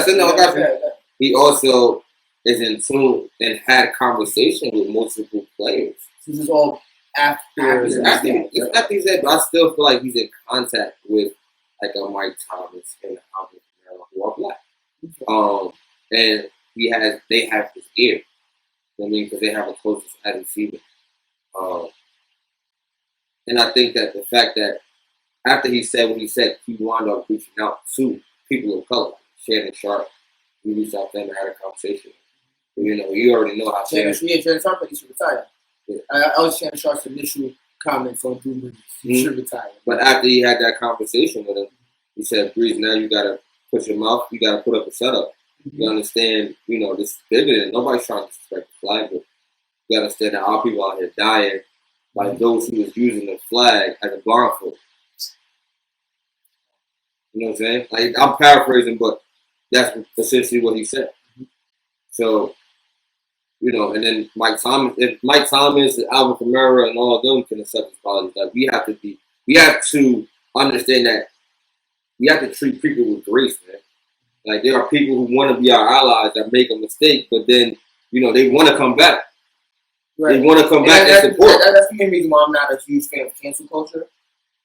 and no, I got you. He also is in tune and had conversation with multiple players. This is all after It's after he said, but I still feel like he's in contact with like a Mike Thomas and Alvin Kamara who are black. And they have his ear. You know what I mean? Because they have a closest as receiver. And I think that the fact that after he said what he said, he wound up reaching out to people of color. Shannon Sharp, he reached out to them and had a conversation. You know, you already know how Shannon Sharp, he should retire. Yeah. I was Shannon Sharp's initial comments on Drew Brees. He should retire. But after he had that conversation with him, he said, Brees, now you got to put your mouth, you got to put up a setup. You understand, you know, this dividend. Nobody's trying to disrespect the flag, but you got to understand that our people out here dying by those who was using the flag as a blindfold. You know what I'm saying? Like, I'm paraphrasing, but that's essentially what he said. So, you know, and then Mike Thomas, if Mike Thomas, Alvin Kamara, and all of them can accept his qualities, like we have to understand that we have to treat people with grace, man. Like there are people who want to be our allies that make a mistake, but then, you know, they want to come back. Right. They want to come back and support. That's the main reason why I'm not a huge fan of cancel culture,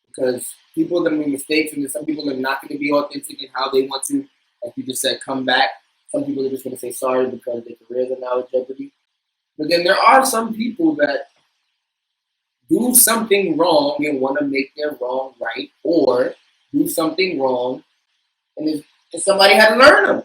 because people are going to make mistakes, and some people are not going to be authentic in how they want to, like you just said, come back. Some people are just going to say sorry because their careers are now in jeopardy. But then there are some people that do something wrong and want to make their wrong right, or do something wrong and somebody had to learn them.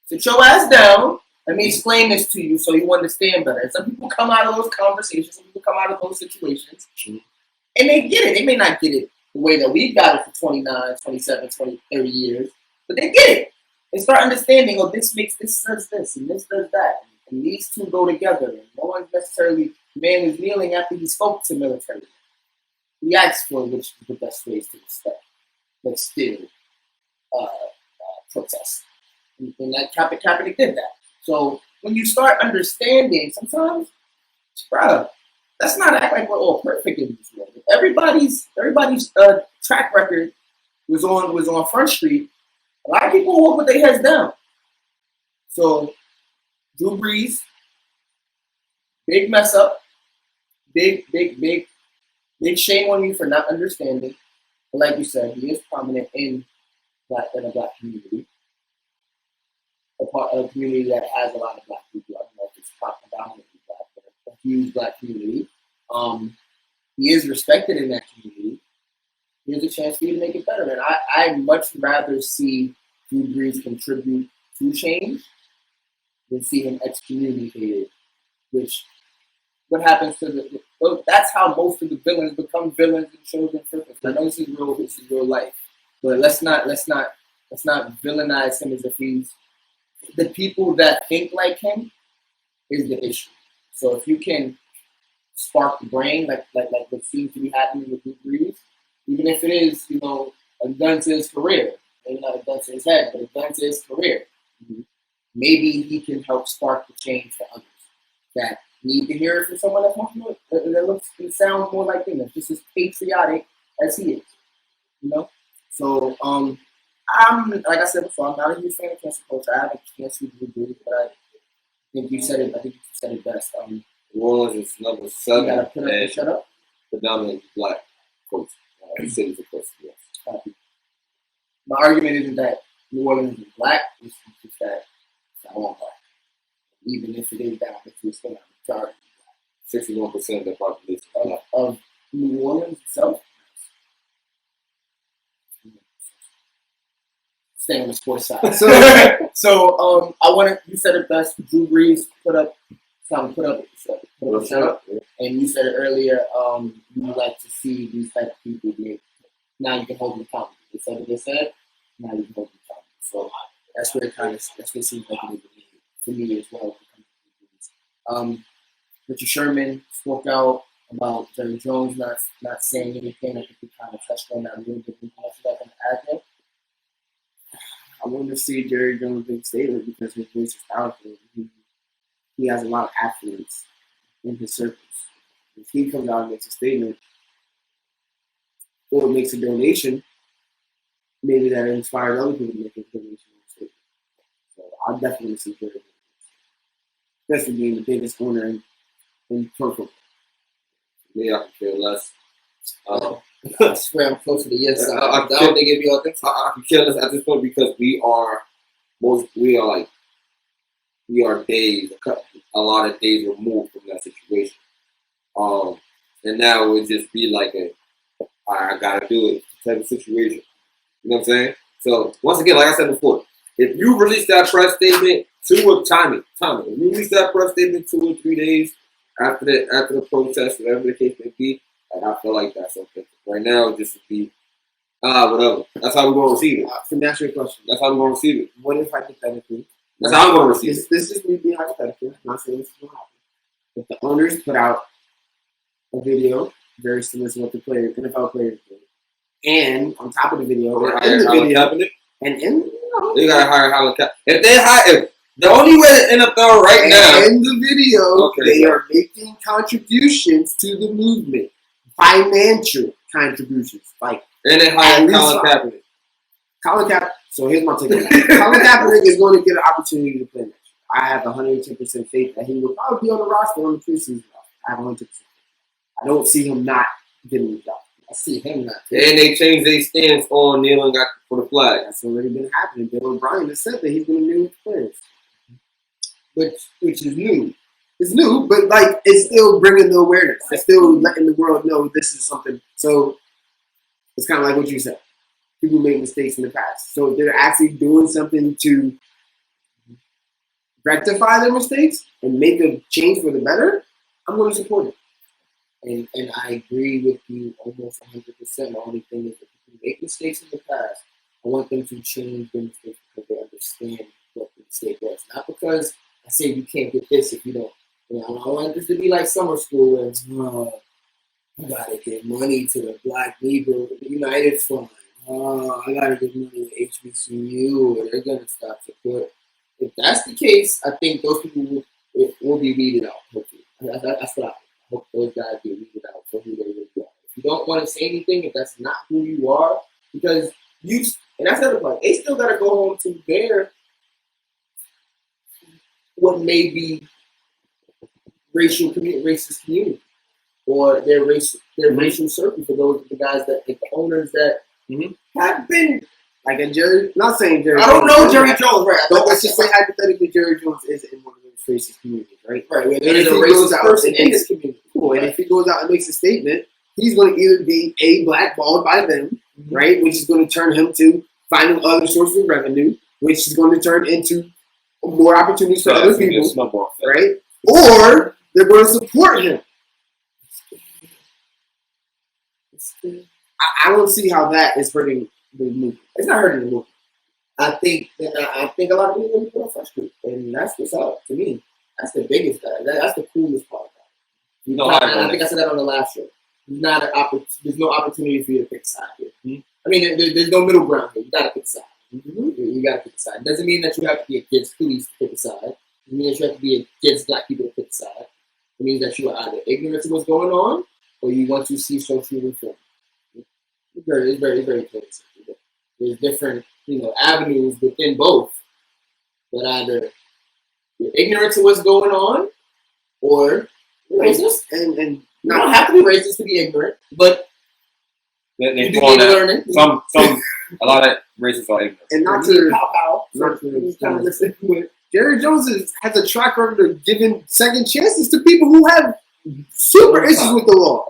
Sit your ass down. Let me explain this to you so you understand better. And some people come out of those conversations, some people come out of those situations, and they get it. They may not get it the way that we got it for 29, 27, 20, 30 years, but they get it. They start understanding, oh, this does this, and this does that. And these two go together. And no one necessarily, the man was kneeling after he spoke to military. He asked for which is the best ways to respect, but still protest. And that Kaepernick did that. So when you start understanding, sometimes, bruh, let's not act like we're all perfect in this world. If everybody's track record was on Front Street, a lot of people walk with their heads down. So Drew Brees, big mess up, big shame on you for not understanding. But like you said, he is prominent in a black community. A community that has a lot of black people. I don't know if it's predominantly black, but a huge black community. He is respected in that community. Here's a chance for you to make it better. And I'd much rather see Drew Brees contribute to change than see him excommunicated which what happens to that's how most of the villains become villains in shows and films. I know this is real life, but let's not villainize him as if he's the people that think like him is the issue. So if you can spark the brain, like what seems to be happening with Drew Brees, even if it is, a gun to his career, maybe not a gun to his head, but a gun to his career, maybe he can help spark the change for others that need to hear it from someone that's much more, that looks and sounds more like him, that's just as patriotic as he is, So, I'm, like I said before, I'm not a huge fan of cancel culture. I haven't canceled Drew Brees, but I think you said it best. New Orleans is number You 7 gotta put up and shut up. predominantly black coach cities, of course. Yes. My argument isn't that New Orleans is black, it's just that it's all black. Even if it is down, it's still not majority 61% of the population is black. of New Orleans itself. Stay on the sports side. So I wanted, you said it best. Drew Brees put up a shut up. And you said it earlier. You like to see these type of people make. Now you can hold them accountable. They said what they said. Now you can hold them accountable. So that's where it seems like it is for me as well. Richard Sherman spoke out about Jerry Jones not saying anything. I think we kind of touched on that a little bit. That can add there. I want to see Jerry Jones make a statement because his voice is powerful. He has a lot of affluence in his circles. If he comes out and makes a statement or makes a donation, maybe that inspires other people to make a donation or a statement. So I'll definitely see Jerry Jones, especially being the biggest owner in pro football. Me, I can care less. I swear I'm closer to yes side. I don't think it'd be authentic. I can care less at this point because we are days, a lot of days removed from that situation. And now it would just be like I gotta do it type of situation. You know what I'm saying? So once again, like I said before, if you release that press statement if you release that press statement 2 or 3 days after the protest, whatever the case may be, I feel like that's okay. Right now, it just would be whatever. That's how we're gonna receive it. To answer your question, that's how we're gonna receive it. What if hypothetically? That's how I'm gonna receive it. This is me being hypothetical. I'm not saying this will happen. If the owners put out a video very similar to what the NFL players did, and on top of the video, or in the video, they gotta hire Howard Kaepernick. If the only way the NFL right now in the video, they are making contributions to the movement, financial contributions, like and they hire Colin Kaepernick. Colin Kaepernick. So here's my take on that. Colin Kaepernick is going to get an opportunity to play next year. I have 110% faith that he will probably be on the roster on the preseason. I have 110%. I don't see him not getting the job. I see him not. And they changed their stance on kneeling for the flag. That's already been happening. Bill O'Brien has said that he's going to kneel with the players. Which is new. It's new, but like it's still bringing the awareness. It's still letting the world know this is something. So it's kind of like what you said. People make mistakes in the past. So if they're actually doing something to rectify their mistakes and make a change for the better, I'm going to support it. And I agree with you almost 100%. The only thing is that people make mistakes in the past. I want them to change their mistakes because they understand what the mistake was. Not because I say you can't get this if you don't. I want this to be like summer school where I gotta give money to the Black Negro United Fund. I gotta give money to HBCU or they're gonna stop support. If that's the case, I think those people will be weeded out. Hopefully, that's what I hope those guys get weeded out for who they really are. If you don't want to say anything, if that's not who you are, because and that's the other part. They still gotta go home to their what may be racist community, or their racial circle for those the guys that the owners that have been like a Jerry. Not saying Jerry. I don't know Jerry Jones, right? But let's just say hypothetically, Jerry Jones is in one of those racist communities, right? Right. And if he goes out in this community, cool. And if he goes out and makes a statement, he's going to either be blackballed by them, right, which is going to turn him to finding other sources of revenue, which is going to turn into more opportunities for other people, right? Or They're going to support him. I don't see how that is hurting the movie. It's not hurting the movie. I think a lot of people are frustrated, and that's what's up to me. That's the biggest guy. That's the coolest part. I think I said that on the last show. There's no opportunity for you to pick a side here. Mm-hmm. I mean, there's no middle ground here. You got to pick a side. Mm-hmm. You got to pick a side. Doesn't mean that you have to be against police to pick a side. Doesn't mean that you have to be against black people to pick a side. It means that you are either ignorant to what's going on, or you want to see social reform. It's very clear. There's different, avenues within both, but either you're ignorant to what's going on, or you're racist. And you don't have to be racist to be ignorant, but they you do need learning. A lot of racists are ignorant. And not to Jerry Jones has a track record of giving second chances to people who have super issues with the law.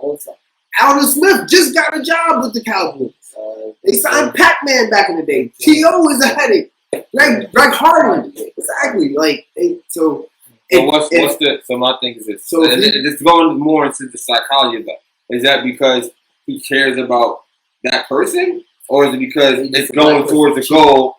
Alden Smith just got a job with the Cowboys. They signed Pac-Man back in the day. T.O. is a headache. Greg Harden. Exactly. So my thing is this. So it's going more into the psychology of that. Is that because he cares about that person? Or is it because it's going towards the goal,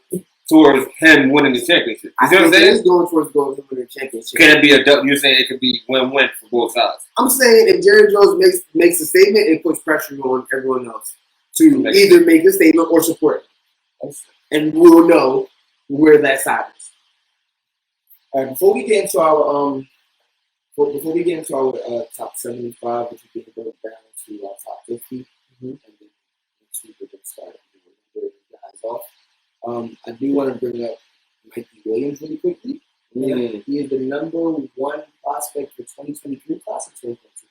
towards him winning the championship? You see what I'm saying? It's going towards the goal of winning the championship. Can it be you're saying it could be win-win for both sides? I'm saying if Jerry Jones makes a statement, it puts pressure on everyone else to either make a statement or support it. And we'll know where that side is. All right, before we get into our top 75, which we can go down to our top 50, and then we can start moving guys off. I do want to bring up Mikey Williams really quickly. Mm. He is the number one prospect for 2023 class of 2022.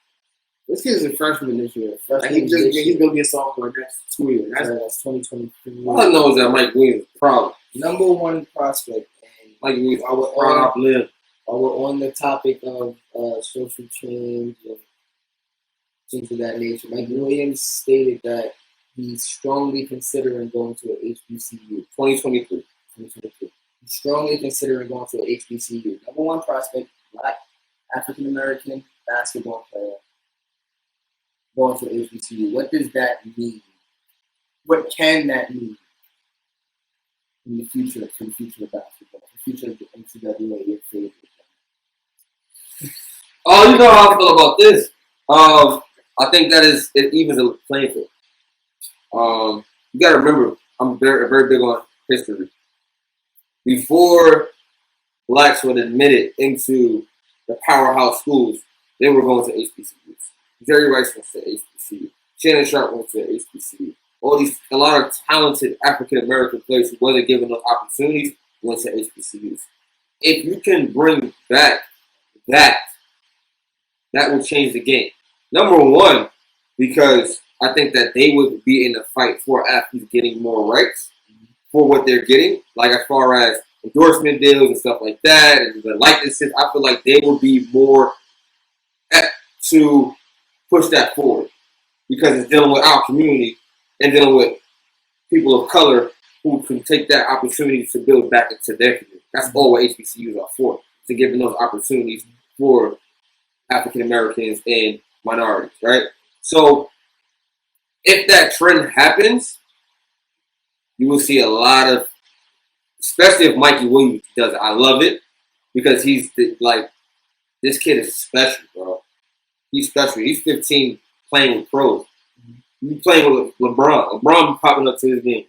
This kid is a freshman this year. He's going to be a sophomore next 2 years. That's 2023. All I know is that Mike Williams is problem. Number one prospect. And Mike Williams, while we're on the topic of social change and things of that nature, Mike Williams stated that he's strongly considering going to an HBCU. 2023. He's strongly considering going to an HBCU. Number one prospect, black, African-American basketball player, going to an HBCU. What does that mean? What can that mean in the future, for the future of basketball, the future of the NCAA, your favorite? Oh, you know how I feel about this. I think that it evens the playing field. You got to remember, I'm very big on history. Before blacks were admitted into the powerhouse schools, they were going to HBCUs. Jerry Rice went to HBCU. Shannon Sharp went to HBCU. A lot of talented African American players who wasn't given those opportunities went to HBCUs. If you can bring back that will change the game. Number one, because I think that they would be in the fight for athletes getting more rights for what they're getting, like as far as endorsement deals and stuff like that, and the likenesses. I feel like they will be more apt to push that forward because it's dealing with our community and dealing with people of color who can take that opportunity to build back into their community. That's all what HBCUs are for, to give them those opportunities for African Americans and minorities, right? So if that trend happens, you will see a lot of, especially if Mikey Williams does it. I love it because this kid is special, bro. He's special. He's 15 playing with pros. He's playing with LeBron. LeBron popping up to his game.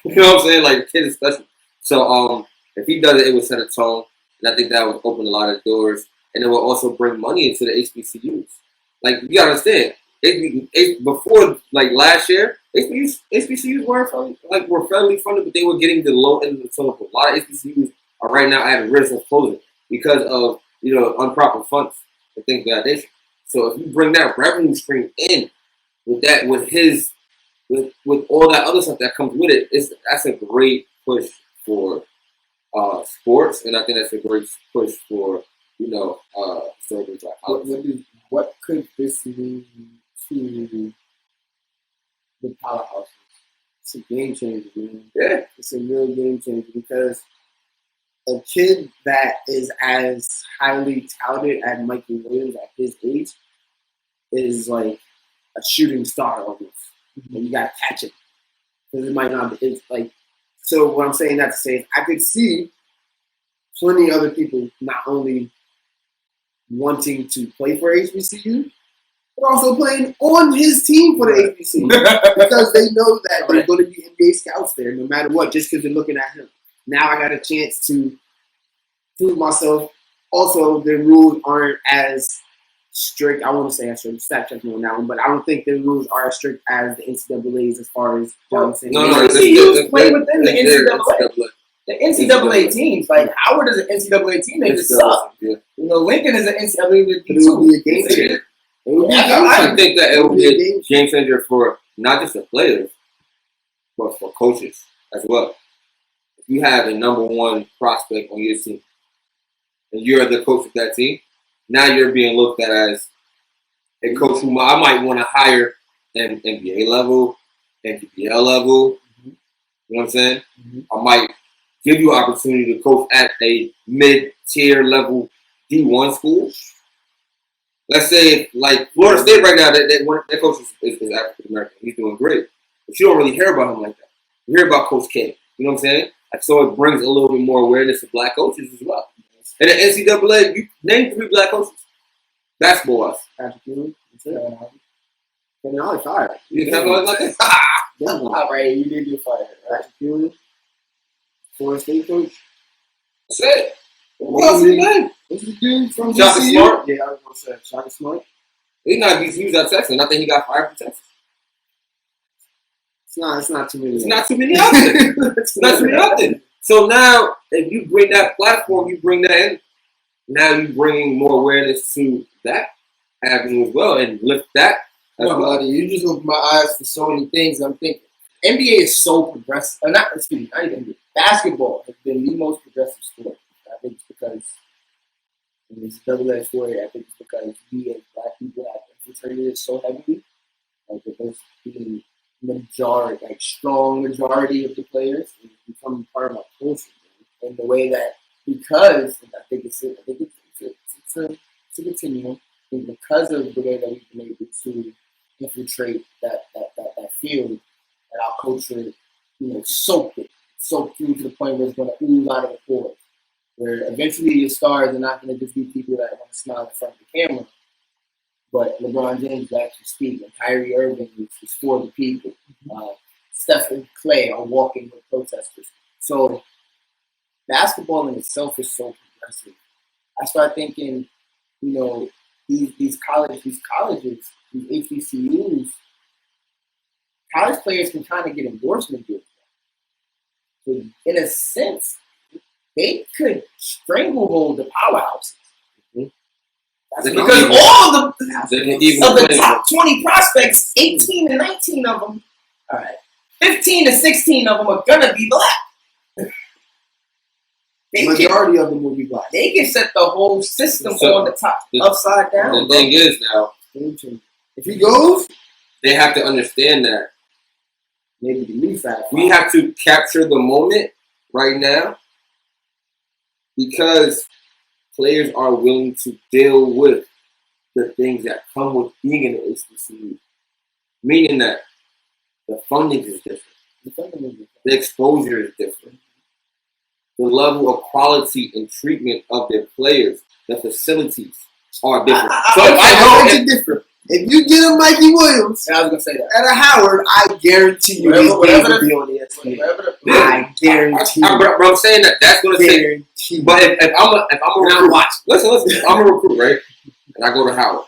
You know what I'm saying? Like, the kid is special. So if he does it, it will set a tone. And I think that would open a lot of doors. And it will also bring money into the HBCUs. Like, you gotta understand, before last year, HBCUs were federally funded, but they were getting the low end of the total. A lot of HBCUs are right now at risk of closing because of improper funds and things of that nature. So if you bring that revenue stream in with all that other stuff that comes with it, that's a great push for sports, and I think that's a great push for serving black colleges. What could this mean to the powerhouses? It's a game changer, man. Yeah, it's a real game changer because a kid that is as highly touted as Mikey Williams at his age is like a shooting star almost. And you gotta catch it. Because it might not be, it's like, so what I'm saying that to say is I could see plenty of other people not only wanting to play for HBCU, but also playing on his team for the HBCU. Because they know that there's going to be NBA scouts there no matter what, just because they're looking at him. Now I got a chance to prove myself. Also, the rules aren't as strict. I won't say as strict. Stat check me on that one, but I don't think the rules are as strict as the NCAA's as far as John saying. No, HBCUs play within the NCAA. The NCAA teams, like Howard is an NCAA team, they just suck. Yeah. You know, Lincoln is an NCAA team It would be a game changer. I think that it would be a game changer for not just the players, but for coaches as well. If you have a number one prospect on your team, and you're the coach of that team, now you're being looked at as a coach who I might want to hire at NBA level, NPL level. You know what I'm saying? I might give you an opportunity to coach at a mid-tier level D1 school. Let's say, like Florida State right now, their coach is African American. He's doing great. But you don't really hear about him like that. You hear about Coach K. You know what I'm saying? Like, so it brings a little bit more awareness to black coaches as well. And the NCAA, you name 3 black coaches. Basketball-wise. Patrick Ewing. And all fired. You have one like that? All right, you did get fired. Patrick Ewing. Florida State coach. That's it. What else is his name? What's the dude from Shaka VCU? Smart? Yeah, I was going to say Shaka Smart. He's not VCU's out Texas. I think he got fired from Texas. It's not too many. It's not too many out there. It's not too many out there. So now, if you bring that platform, you bring that in. Now you're bringing more awareness to that avenue as well, and lift that. As No, well. buddy, you just opened my eyes for so many things. I'm thinking NBA is so progressive. Not even NBA. Basketball has been the most progressive sport. I think it's because it's a double-edged sword. I think it's because we as black people have infiltrated it so heavily. Like there's being majority, like strong majority of the players, it's become part of our culture. In the way that because I think it's a continuum. I think because of the way that we've been able to infiltrate that field, that our culture, soaked through to the point where it's going to ooze out of the pores. Where eventually your stars are not going to just be people that want to smile in front of the camera, but LeBron James is actually speaking. Kyrie Irving is for the people. Steph and Clay are walking with protesters. So basketball in itself is so progressive. I start thinking, these colleges, these HBCUs, college players can kind of get endorsement deals. So in a sense, they could stranglehold the powerhouses. That's because all of the top 20 prospects, 18 to 19 of them, 15 to 16 of them are gonna be black. The majority of them will be black. They can set the whole system on the top, upside down. The thing is now, if he goes, they have to understand that maybe the new fat. we have to capture the moment right now because players are willing to deal with the things that come with being in the HBCU. Meaning that the funding is different. The exposure is different. The level of quality and treatment of their players, the facilities are different. If you get a Mikey Williams, I was gonna say that. at a Howard, I guarantee you he's going to be on ESPN. I guarantee you. Bro, I'm saying that's going to say. But if I'm a recruit, listen. If I'm a recruit, right? And I go to Howard.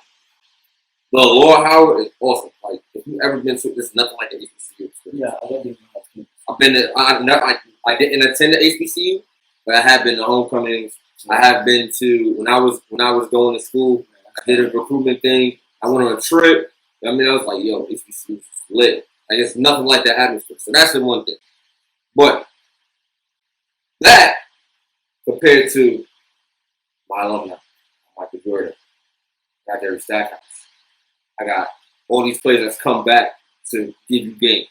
The Lord Howard is awesome. Like if you've ever been to, there's nothing like the HBCU. Yeah, I love it. I've been to. I didn't attend the HBCU, but I have been to homecomings. I have been to when I was going to school. I did a recruitment thing. I went on a trip. I mean, I was like, yo, HBCU is lit. Like, it's nothing like that atmosphere. So that's the one thing. But that, compared to my alumni, Michael Jordan, I got Jerry Stackhouse. I got all these players that's come back to give you game,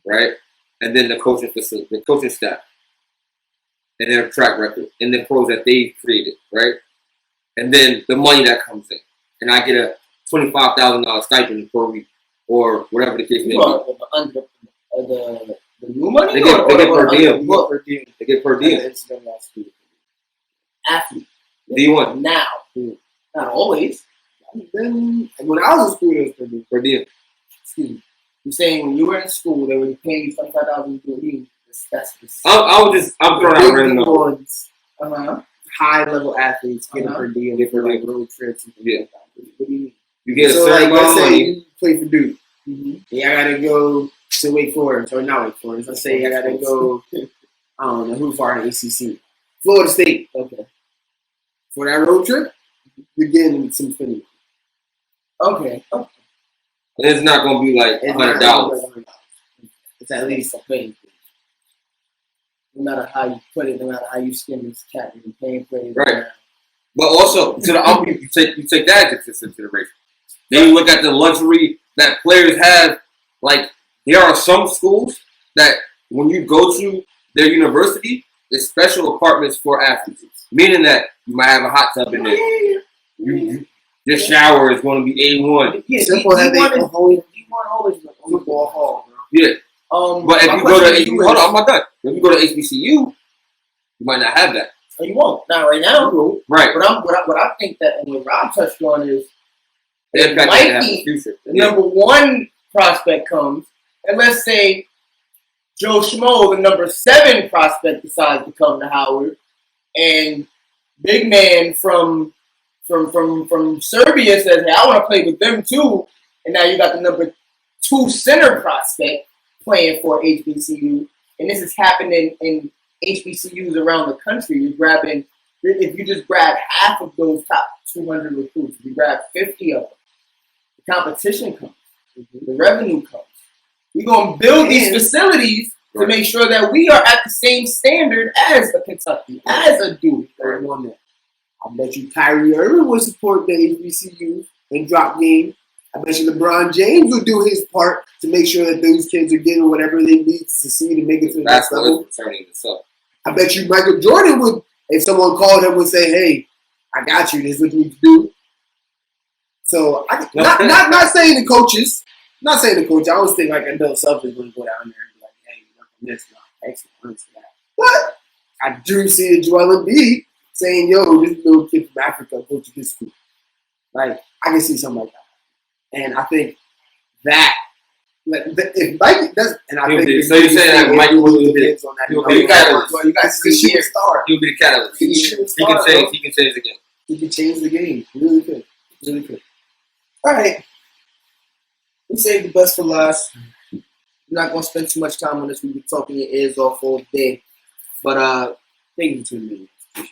right? And then the coaching staff. and their track record and the pros that they created, right? And then the money that comes in, and I get a $25,000 stipend per week, or whatever the case may be. Under the new money? They get per diem. They get per diem. Athlete. D1. Now. Not always. Then when I was in school, it was Per diem. Excuse me. You're saying when you were in school, they were paying you $25,000 to leave. That's I'm throwing out random numbers. High level athletes getting per diem for like road trips. And Yeah. What do you mean? You get a So certain like, let's amount of say money. you play for Duke. Yeah, I gotta go to Wake Forest or not Wake Forest. Let's say I gotta go. I don't know who far in ACC. Florida State. Okay. For that road trip, you're getting some money. okay. And it's not gonna be like $100. It's at least a thing. No matter how you put it, no matter how you skin this cat, you're paying for it. Right. But also, to the you take that into consideration. Then you look at the luxury that players have. Like, there are some schools that when you go to their university, there's special apartments for athletes. Meaning that you might have a hot tub in there. Your shower is going to be A1. Yeah, Simple that D1 always football hall, bro. Yeah. But if you go to hold on, I'm not done. If you go to HBCU, you might not have that. You won't. Not right now. Right. What I think that, and what Rob touched on is The it impact might that have in be the future. the number one prospect comes, and let's say Joe Schmo, the number 7 prospect, decides to come to Howard, and big man from Serbia says, "Hey, I want to play with them too," and now you got the number 2 center prospect playing for HBCU, and this is happening in HBCUs around the country. You're grabbing, if you just grab half of those top 200 recruits, if you grab 50 of them, the competition comes, the revenue comes. We're going to build these facilities to make sure that we are at the same standard as a Kentucky, as a Duke. I bet you Kyrie Irving would support the HBCU and drop game. I bet you LeBron James would do his part to make sure that those kids are getting whatever they need to succeed and make it to the next level. I bet you Michael Jordan would, if someone called him, would say, "Hey, I got you. This is what you need to do." So, not saying the coaches, not saying the coach. I always think like adult self is going to go down there and be like, "Hey, this is not excellent for that." But I do see a Joel Embiid saying, "Yo, this little kid from Africa go to this school." Like, I can see something like that. And I think that, if Mike does, and I think so you're saying that Michael will be on that. He'll be the catalyst. You guys see shooting star. He'll be the catalyst. He can change the game. He can change the game. He really could. Really could. All right. We saved the best for last. We're not going to spend too much time on this. We'll be talking your ears off all day. But Thank you for tuning in.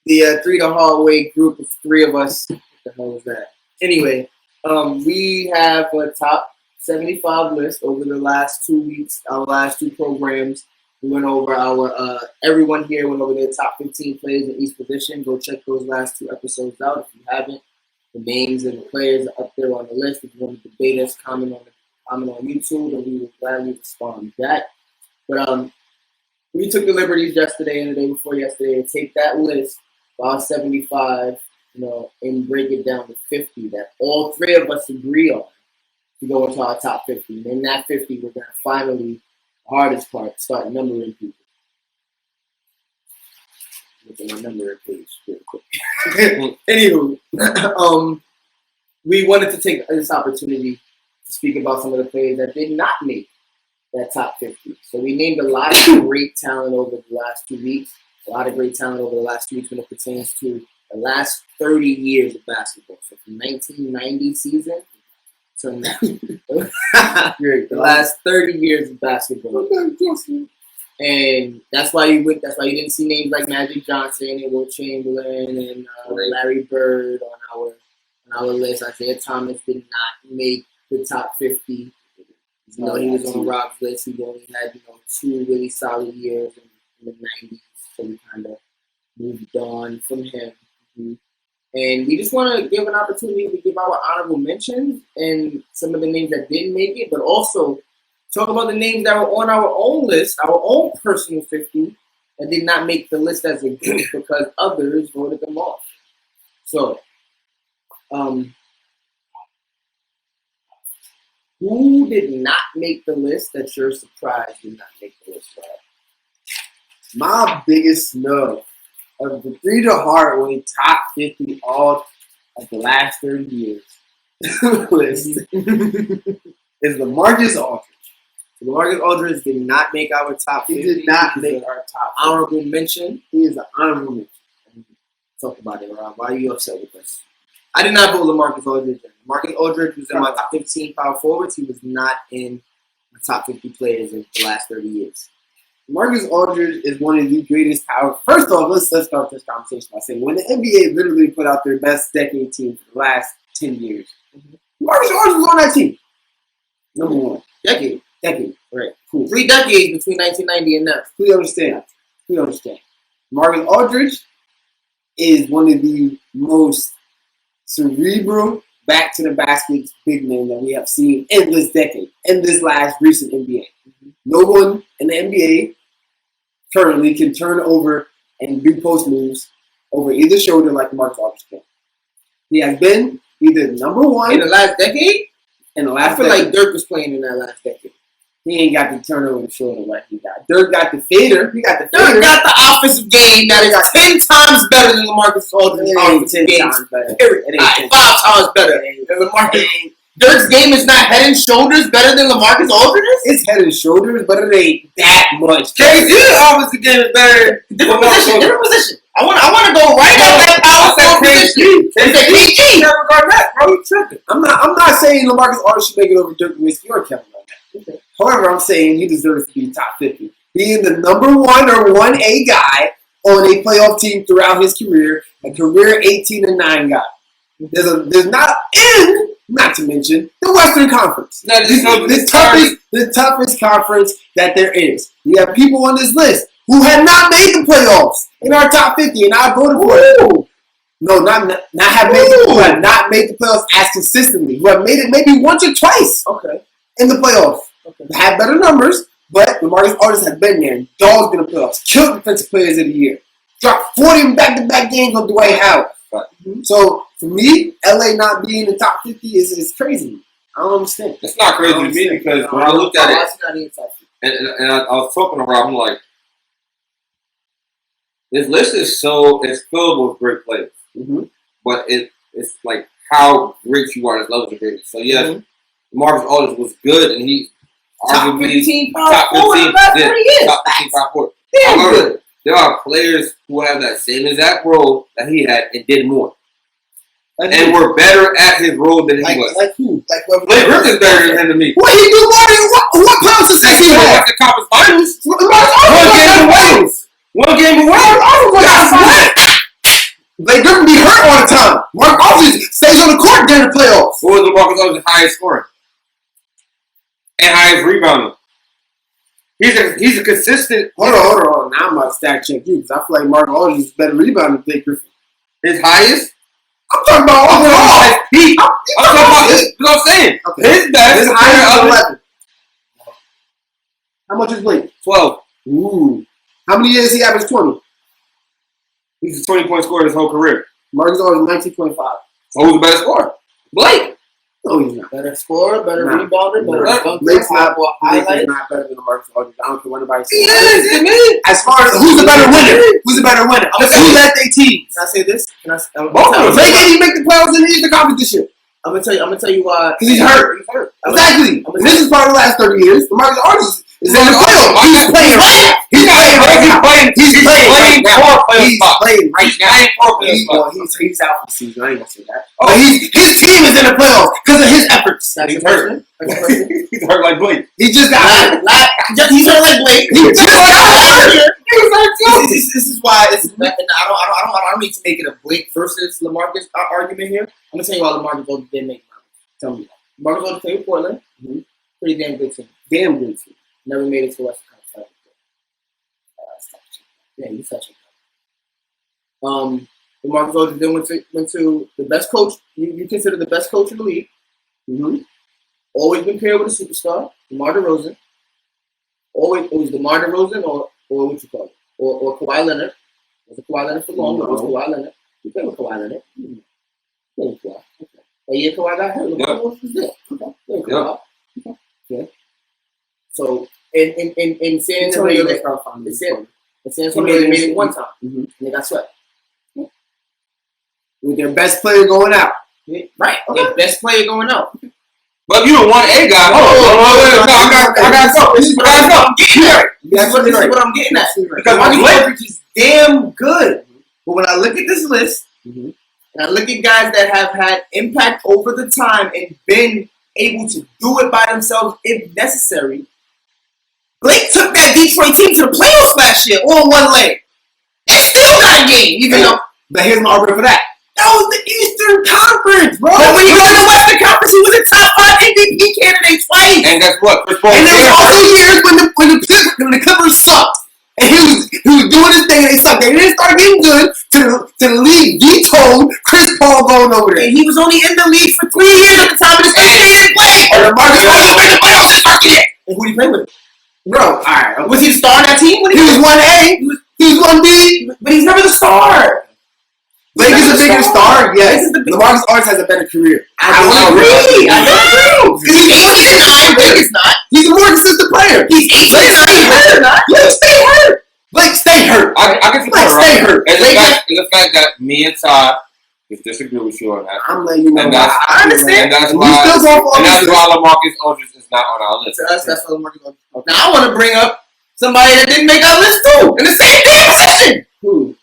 the 3 the Hallway group of 3 of us. What the hell was that? Anyway, we have a top 75 list over the last 2 weeks, our last 2 programs. We went over our, everyone here went over their top 15 players in each position. Go check those last 2 episodes out if you haven't. The names and the players are up there on the list. If you want to debate us, comment on YouTube, and we will gladly respond to that. But we took the liberties yesterday and the day before yesterday to take that list, about 75, and break it down to 50 that all 3 of us agree on to go into our top 50. And in that 50, we're going to finally, the hardest part, start numbering people. Look at my numbering page real quick. Anywho, we wanted to take this opportunity to speak about some of the players that did not make that top 50. So we named a lot of great talent over the last 2 weeks, when it pertains to the last 30 years of basketball. So from 1990 season to now. The last 30 years of basketball. And that's why you didn't see names like Magic Johnson and Will Chamberlain and Larry Bird on our list. Isaiah Thomas did not make the top 50. He was on Rob's list. He only had 2 really solid years in the 90s, so we kind of moved on from him. And we just want to give an opportunity to give our honorable mentions and some of the names that didn't make it, but also talk about the names that were on our own list, our own personal 50, that did not make the list as a group because others voted them off. So, who did not make the list that you're surprised did not make the list, Brad? My biggest snub of the 3 to Hardway top 50 all of the last 30 years list is LaMarcus Aldridge. LaMarcus Aldridge did not make our top 50. He did not make our top 50. Honorable mention. He is an honorable mention. Talk about it, Rob. Why are you upset with us? I did not vote LaMarcus Aldridge in. LaMarcus Aldridge was in my top 15 power forwards. He was not in my top 50 players in the last 30 years. Marcus Aldridge is one of the greatest power. First off, let's start this conversation by saying when the NBA literally put out their best decade team for the last 10 years, Marcus Aldridge was on that team. Number one. Decade. Right. Cool. 3 decades between 1990 and now. Please understand. Marcus Aldridge is one of the most cerebral, back to the basket big men that we have seen in this decade, in this last recent NBA. No one in the NBA currently can turn over and do post moves over either shoulder like Marcus Aldridge can. He has been either number one in the last decade. In the last I feel decade. like Dirk was playing in that last decade. He ain't got the turnover the shoulder like he got. Dirk got the fader. Dirk got the offensive game that is 10 times better than LaMarcus Aldridge's offensive game. It ain't 5 times better than LaMarcus. Dirk's game is not head and shoulders better than LaMarcus Aldridge's? It's head and shoulders, but it ain't that much. KD's offensive game is better. Different position. I want to go right at that power forward position. It's a PG. Never got that, bro. You tripping. I'm not saying LaMarcus Aldridge should make it over Dirk Nowitzki or Kevin Love. Okay. However, I'm saying he deserves to be top 50. Being the number 1 or 1A guy on a playoff team throughout his career, a career 18-9 guy. There's not to mention the Western Conference. The toughest conference that there is. We have people on this list who have not made the playoffs in our top 50, and I voted for it. No, not have made who have not made the playoffs as consistently. Who have made it maybe once or twice. Okay. In the playoffs. Okay. Have better numbers, but LaMarcus Aldridge has been there. Dogs in the playoffs. Killed defensive players of the year. Dropped 40 back-to-back games on Dwight Howard. So, for me, LA not being in the top 50 is crazy. I don't understand. It's not crazy to me because when I looked at it, and I was talking to Rob, I'm like, this list is it's filled with great players. Mm-hmm. But it's like how great you are as levels of greatness. So, yes, Marcus Aldridge was good, and he top arguably 15 power forward in the last 30 years. Top 15 power forward. However, there are players who have that same exact role that he had and did more. And were better at his role than he was. Like who? Blake Griffin is better than him to me. What he do more than what playoff success he had? The conference finals. One game away. Blake Griffin be hurt all the time. Mark Aldridge stays on the court during the playoffs. What was LaMarcus Aldridge's highest scorer? And highest rebounding. He's a consistent. Hold on. Now I'm about to stack check you because I feel like Mark Aldridge is better rebounding than Blake Griffin. His highest? I'm talking about overall. I'm talking about this. What I'm saying. Okay. His best. His highest is 11. How much is Blake? 12. Ooh. How many years he averaged 20? He's a 20-point scorer his whole career. Marcus Aldridge 19.5. So who's the better scorer? Blake. No, he's not. Better scorer, better rebounder, better dunker. Blake's not better than Marcus Aldridge. I don't care what anybody says. As far as who's the better winner? Who's the better winner? Who led their team? Can I say this? Blake didn't even make the playoffs in the competition. I'm gonna tell you why. Because he's hurt. Exactly. And this is part of the last 30 years. Marcus Aldridge is in the playoffs. He's playing right. He's playing right now. He's out for the season. I ain't gonna say that. But his team is in the playoffs because of his efforts. He's hurt. He's hurt like Blake. He just got hurt. He's hurt like Blake. He just got hurt. This is why I don't need to make it a Blake versus LaMarcus argument here. I'm gonna tell you why LaMarcus Aldridge didn't make money. Tell me that. LaMarcus Aldridge played with Portland. Mm-hmm. Pretty damn good team. Damn good team. Never made it to Western Conference. Yeah, you such a LaMarcus Aldridge then went to the best coach. You consider the best coach in the league. Mm-hmm. Always been paired with a superstar, DeMar DeRozan. Always, it was DeMar DeRozan or what you call it? or Kawhi Leonard. Was it Kawhi Leonard for long? It was Kawhi Leonard. You played with Kawhi Leonard. You played with Kawhi. Okay. That year Kawhi got hurt. LeBron was there. Okay. Played with Kawhi. Okay. So in San Antonio, they made it one time. And they got swept. With their best player going out. Right. Okay. Their best player going out. But you don't want a guy. I gotta go. This is what I'm getting at. This is what I'm getting at. Because Marcus Aldridge is damn good. But when I look at this list, and I look at guys that have had impact over the time and been able to do it by themselves if necessary, Blake took that Detroit team to the playoffs last year on one leg. They still got a game, even though. But here's my argument for that. That was the Eastern Conference, bro. But when you go to the Western Conference, he was a top 5 MVP candidate twice. And guess what? And there was also years when the Clippers sucked. And he was doing his thing and they sucked. They didn't start getting good to the league vetoed Chris Paul going over there. And he was only in the league for 3 years at the time of this thing. He didn't play. And Marcus Aldridge made the playoffs his first year. And who did he play with? Bro, alright. Was he the star on that team? He was 1A. He was 1B. But he's never the star. Blake is a bigger star, yes. LaMarcus Aldridge has a better career. I agree. He's 8-9. Blake is not. He's a more consistent player. He's 8-9. Blake stay hurt. Blake stay hurt. I get the Blake stay hurt. And the fact that me and Todd disagree with you on that. I'm letting you know. I understand. And that's why LaMarcus Aldridge is not on our list. That's what LaMarcus Aldridge. Now I want to bring up somebody that didn't make our list too in the same damn position. Who?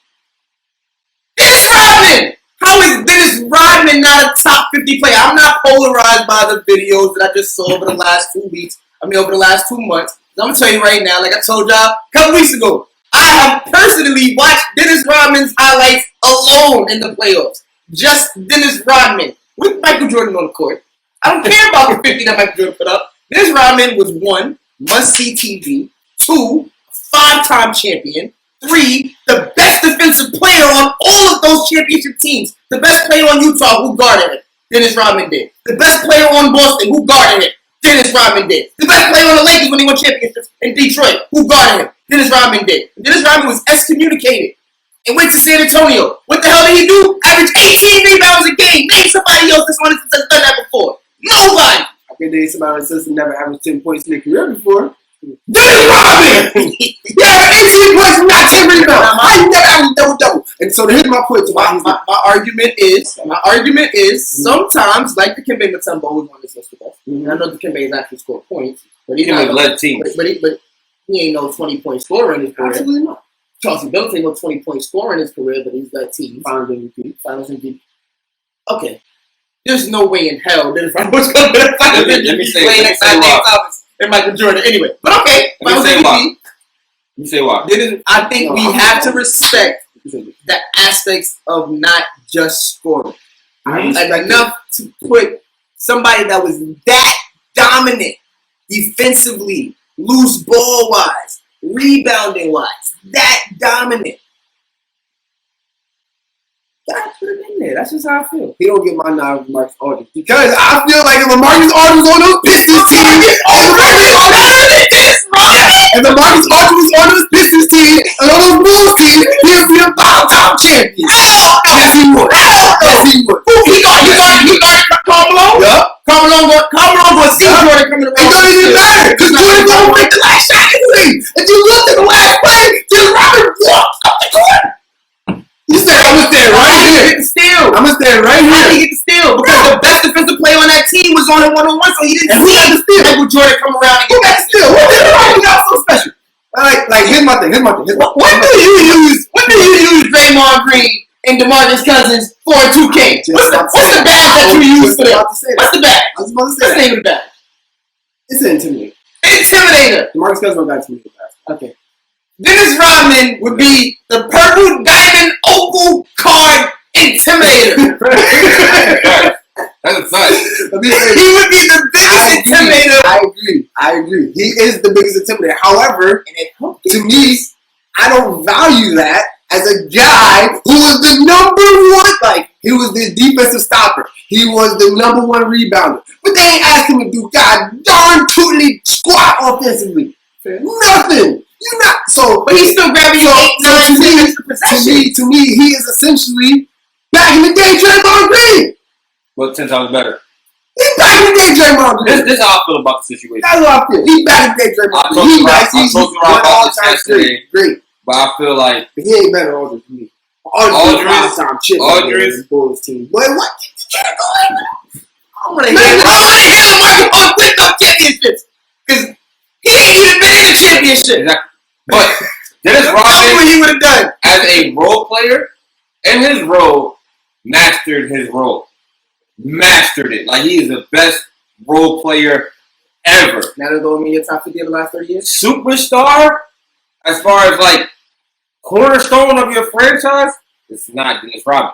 Dennis Rodman! How is Dennis Rodman not a top 50 player? I'm not polarized by the videos that I just saw over the last 2 weeks. Over the last 2 months. I'm going to tell you right now, like I told y'all a couple weeks ago, I have personally watched Dennis Rodman's highlights alone in the playoffs. Just Dennis Rodman with Michael Jordan on the court. I don't care about the 50 that Michael Jordan put up. Dennis Rodman was 1, must-see TV. 2, 5-time champion. 3, the best defensive player on all of those championship teams. The best player on Utah, who guarded him? Dennis Rodman did. The best player on Boston, who guarded him? Dennis Rodman did. The best player on the Lakers when they won championships in Detroit, who guarded him? Dennis Rodman did. Dennis Rodman was excommunicated and went to San Antonio. What the hell did he do? Averaged 18 rebounds a game. Name somebody else that's done that before. Nobody. I think there's somebody that never averaged 10 points in their career before. Dennis Rodman! Yeah, 18 points, not 10 rebounds. How you never averaged double-double? And so here's my point to why he's not. My argument is sometimes, like the Dikembe Mutombo, who's on this list with us. I know Dikembe has actually scored points, but he's not led teams. But he ain't no 20-point scorer in his career. Absolutely not. Chauncey Billups ain't no 20-point scorer in his career, but he's led teams. Finals MVP. Okay. There's no way in hell Dennis Rodman was going to be Finals MVP playing next to Thomas and Michael Jordan anyway. But okay, Finals MVP. You say why? I think we have to respect the aspects of not just scoring. Enough to put somebody that was that dominant defensively, loose ball wise, rebounding wise, that dominant. Gotta put him in there. That's just how I feel. He don't get my nod with Marcus Aldridge because I feel like if LaMarcus Aldridge was on those Pistons team, and LaMarcus Aldridge was on those Pistons team and on those Bulls team, he'll be a five-time champion. Yes, he would. Yes, he would. He got Carmelo. Yup. Carmelo going to see Jordan coming around. It don't even matter because Jordan going to break the last shot anyway. If you look at the last play, Dennis Rodman walked up the court. You said I'm gonna stand right here. Get the steal. I'm gonna stand right here. How did he get the steal? Because the best defensive player on that team was on a one-on-one, so he didn't see the steal. Michael Jordan come around and get that steal. What did he got so special? Like here's my thing. What do you use Draymond Green and DeMarcus Cousins for a 2K? What's the badge that you use for them? What's the badge? I was about to say. What's the name of the badge? It's an intimidator. Intimidator. DeMarcus Cousins don't got intimidator. Okay. Dennis Rodman would be the purple diamond oval card intimidator. That's a fact. He would be the biggest intimidator. I agree. He is the biggest intimidator. However, to me, I don't value that as a guy who was the number one. Like, he was the defensive stopper. He was the number one rebounder. But they ain't asked him to do god darn tootley squat offensively. Nothing. You're not. So, But he's still grabbing you 8, 9, 10 extra possessions. To me, he is essentially back in the day Draymond Green. Well, 10 times better. He's back in the day Draymond Green. This is how I feel about the situation. That's what I feel. He's back in the day Draymond Green. He's nice. He's one all-time great. But I feel like but he ain't better Aldridge than me. Aldridge time chip on the Bulls team. Boy, what? You can't go in. I want to hear him on putting up championships because he ain't even been in a championship. Exactly. But Dennis Rodman, what he would have done as a role player, in his role, mastered his role. Mastered it. Like, he is the best role player ever. Now they're going to be your top 50 of the last 30 years? Superstar, as far as, like, cornerstone of your franchise, it's not Dennis Rodman.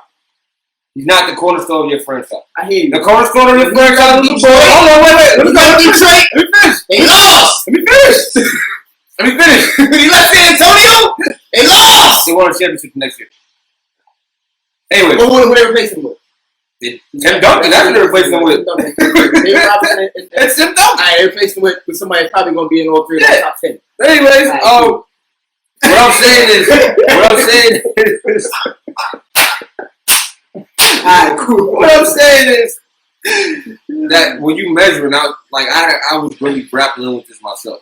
He's not the cornerstone of your franchise. I hear you. The cornerstone of your franchise is the boy. Hold on, wait. Let me finish. They lost. Let me finish. When he left San Antonio, they lost. They won a championship next year. Anyway. What they replace him with? Tim Duncan, that's what they replaced him with. It's Tim Duncan. They replaced him with somebody that's probably going to be in all three of the top 10. Anyways, what I'm saying is, What I'm saying is that when you measure, and I was really grappling with this myself.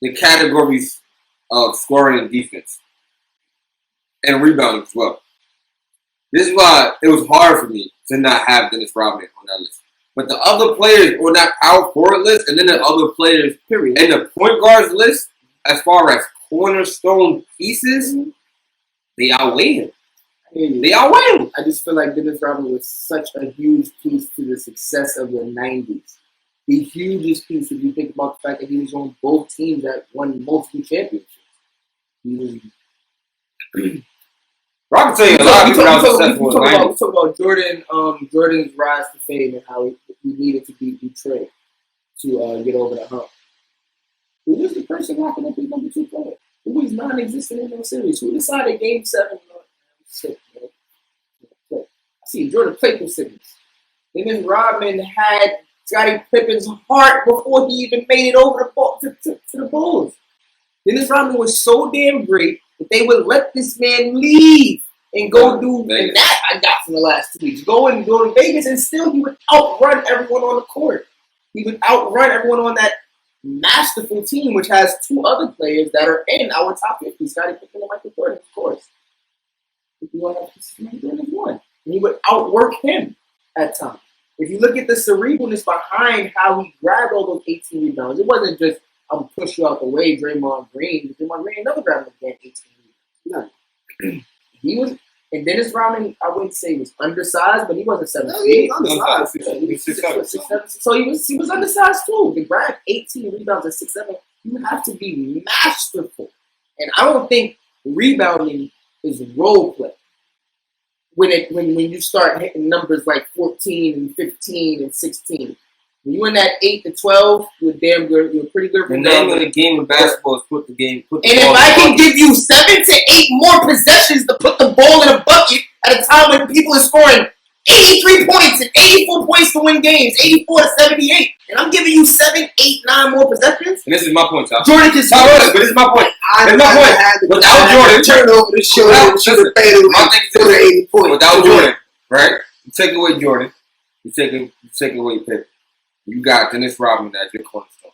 The categories of scoring and defense, and rebounding as well. This is why it was hard for me to not have Dennis Rodman on that list. But the other players on that power forward list, and then the other players, period, and the point guards list, as far as cornerstone pieces, they outweigh him. They outweigh him. I just feel like Dennis Rodman was such a huge piece to the success of the 90s. The hugest piece, if you think about the fact that he was on both teams that won multiple championships. He was. I can tell you a lot of people that was successful in the 90s. We talk about Jordan's rise to fame and how he needed to be betrayed to get over the hump. Who was the person locking up his number 2 player? Who was non-existent in those series? Who decided Game 7? Sick, man. I see Jordan played with sickness. And then Rodman had Scottie Pippen's heart before he even made it over to the Bulls. Dennis Rodman was so damn great that they would let this man leave and go do Vegas. And that I got from the last 2 weeks. Go to Vegas and still he would outrun everyone on the court. He would outrun everyone on that masterful team, which has 2 other players that are in our top 50. Scottie Pippen and Michael Jordan, of course. If you want to have one. And he would outwork him at times. If you look at the cerebralness behind how he grabbed all those 18 rebounds, it wasn't just, I'm push you out the way, Draymond Green. Draymond Green never grabbed again 18 rebounds. No. He was, and Dennis Rodman, I wouldn't say he was undersized, but he wasn't 7 feet. He was undersized. He was 6'7". So he was undersized too. To grab 18 rebounds at 6'7", you have to be masterful. And I don't think rebounding is role play. When you start hitting numbers like 14 and 15 and 16. When you in that 8 to 12, you're damn good. You're pretty good. The name of the game of basketball is put the game. And if I can give you 7 to 8 more possessions to put the ball in a bucket at a time when people are scoring 83 points and 84 points to win games, 84 to 78, and I'm giving you 7, 8, 9 more possessions. And this is my point, Tom. Jordan can score. But this is my point. Without Jordan, turn over the shoulder, should have paid him 80 points. Without Jordan, right? You take away Jordan, you take away Pippen. You got Dennis Rodman as your cornerstone.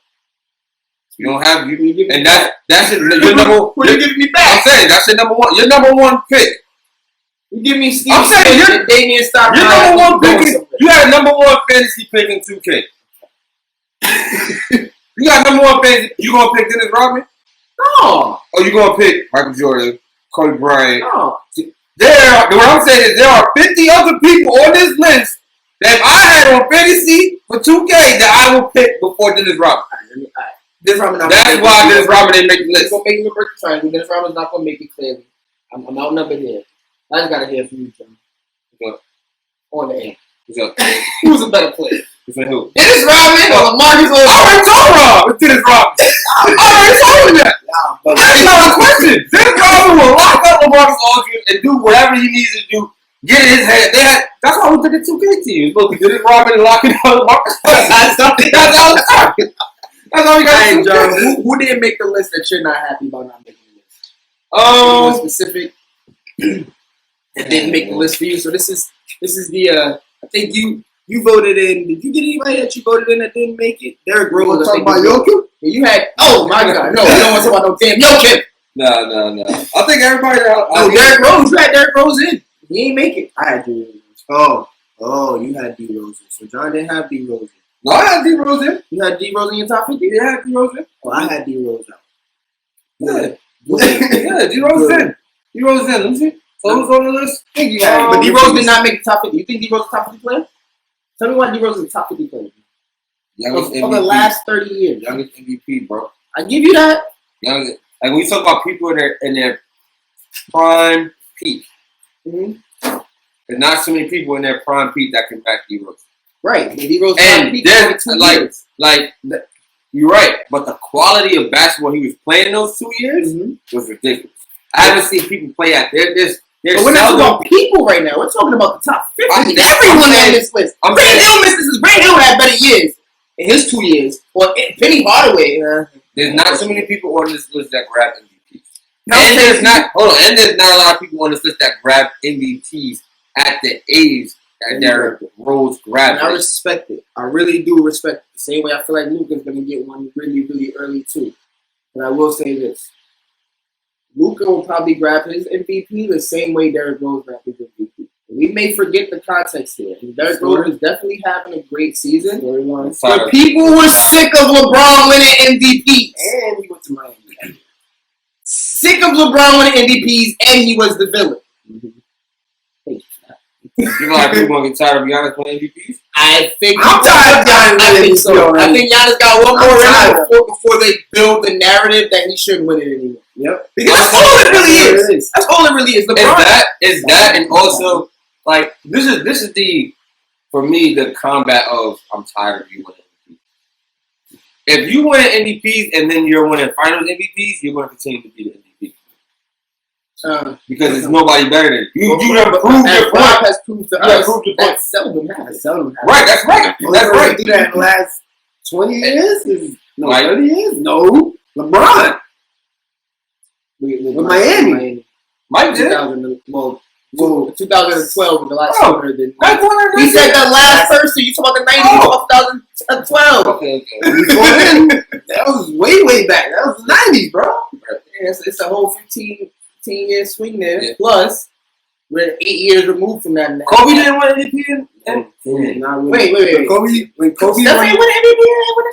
You don't have you, and that's it. Your number. What are you giving me back? I'm saying that's your number one. Your number one pick. You give me Steve. I'm saying you're Damian Stockton. Your number one pick. You had a number one fantasy pick in 2K. You got number one fantasy. You gonna pick Dennis Rodman? No. Or you gonna pick Michael Jordan, Kobe Bryant? No. What I'm saying is there are 50 other people on this list that if I had on fantasy for 2K that I will pick before Dennis Rodman. Dennis Rodman that's why Dennis Rodman didn't make the list. He's gonna make me break the triangle. Dennis Rodman's not gonna make it clearly. I'm outnumbered here. I just gotta hear from you, John. What's up? On the end. What's up? Who's a better player? Who? Dennis Rodman or LaMarcus Aldridge? I already told Rob. It's Dennis Rodman. I already told him that. That's not a question. Dennis Rodman will lock up LaMarcus Aldridge and do whatever he needs to do. Get in his head. That's why we did the 2K team. Look, Dennis Rodman and locking up LaMarcus Aldridge. That's how it's started. That's all you got Hey, to do. John, who didn't make the list that you're not happy about not making the list? More specific that didn't make the list for you. So this is the I think you voted in. Did you get anybody that you voted in that didn't make it? Derrick Rose. Talking about Jokic? You had. Oh my God! No, we don't want to talk about no damn Jokic. No. I think everybody. No, Derrick Rose. You had Derrick Rose in. He ain't make it. I had D Rose. Oh, you had D Rose. So John didn't have D Rose. No, I had D Rose in. You had D Rose in your top 50? Yeah, I had D Rose in. Oh, I had D Rose out. Yeah, D Rose in. D Rose in. Let me see. So who's on the list? I think you had. But D Rose did not make the top 50. You think D Rose is a top 50 player? Tell me why D Rose is a top 50 player. Youngest Of the last 30 years. Youngest MVP, bro. I give you that. Youngest. Like when you talk about people in their prime peak, Mm-hmm. there's not so many people in their prime peak that can back D Rose. Right. D Rose And peak there's for 2 years. you're right, but the quality of basketball he was playing those 2 years was ridiculous. I haven't seen people play at there's But we're not talking about people right now. We're talking about the top 50. Everyone on this list. Brandon Hill had better years in his 2 years. Or Penny Hardaway. There's not so many people on this list that grab MVPs. No, And there's not a lot of people on this list that grab MVPs at the age that Derrick Rose grabbed. And I respect it. I really do respect it. The same way I feel like Luka's going to get one really, really early too. And I will say this. Luka will probably grab his MVP the same way Derrick Rose grabbed his MVP. We may forget the context here. Derrick Rose is definitely having a great season. But people were sick of LeBron winning MVPs. And he went to Miami. Sick of LeBron winning MVPs, and he was the villain. You know, like people want to get tired of Giannis winning MVPs? I'm tired of Giannis. I think Giannis got one more before they build the narrative that he shouldn't win it anymore. Yep. Because that's all it really is. That's all it really is. Is that, and also like this is the for me the combat of I'm tired of you winning MVPs. If you win MVPs and then you're winning Finals MVPs, you're going to continue to be the MVP. Because there's nobody better than you. You have proved your point. Has proved to us that seldom happens. Right, that's right. That's right. Do that in the last 20 years? 30 years? No. LeBron. With Miami. Mike did. 2012 was the last summer. He said the last person. You talk about the 90s, 2012. Okay. That was way back. That was the 90s, bro. It's a whole 15-year swing there. Yeah. Plus, we're 8 years removed from that now. Kobe didn't win MVP. Wait. When Kobe won MVP,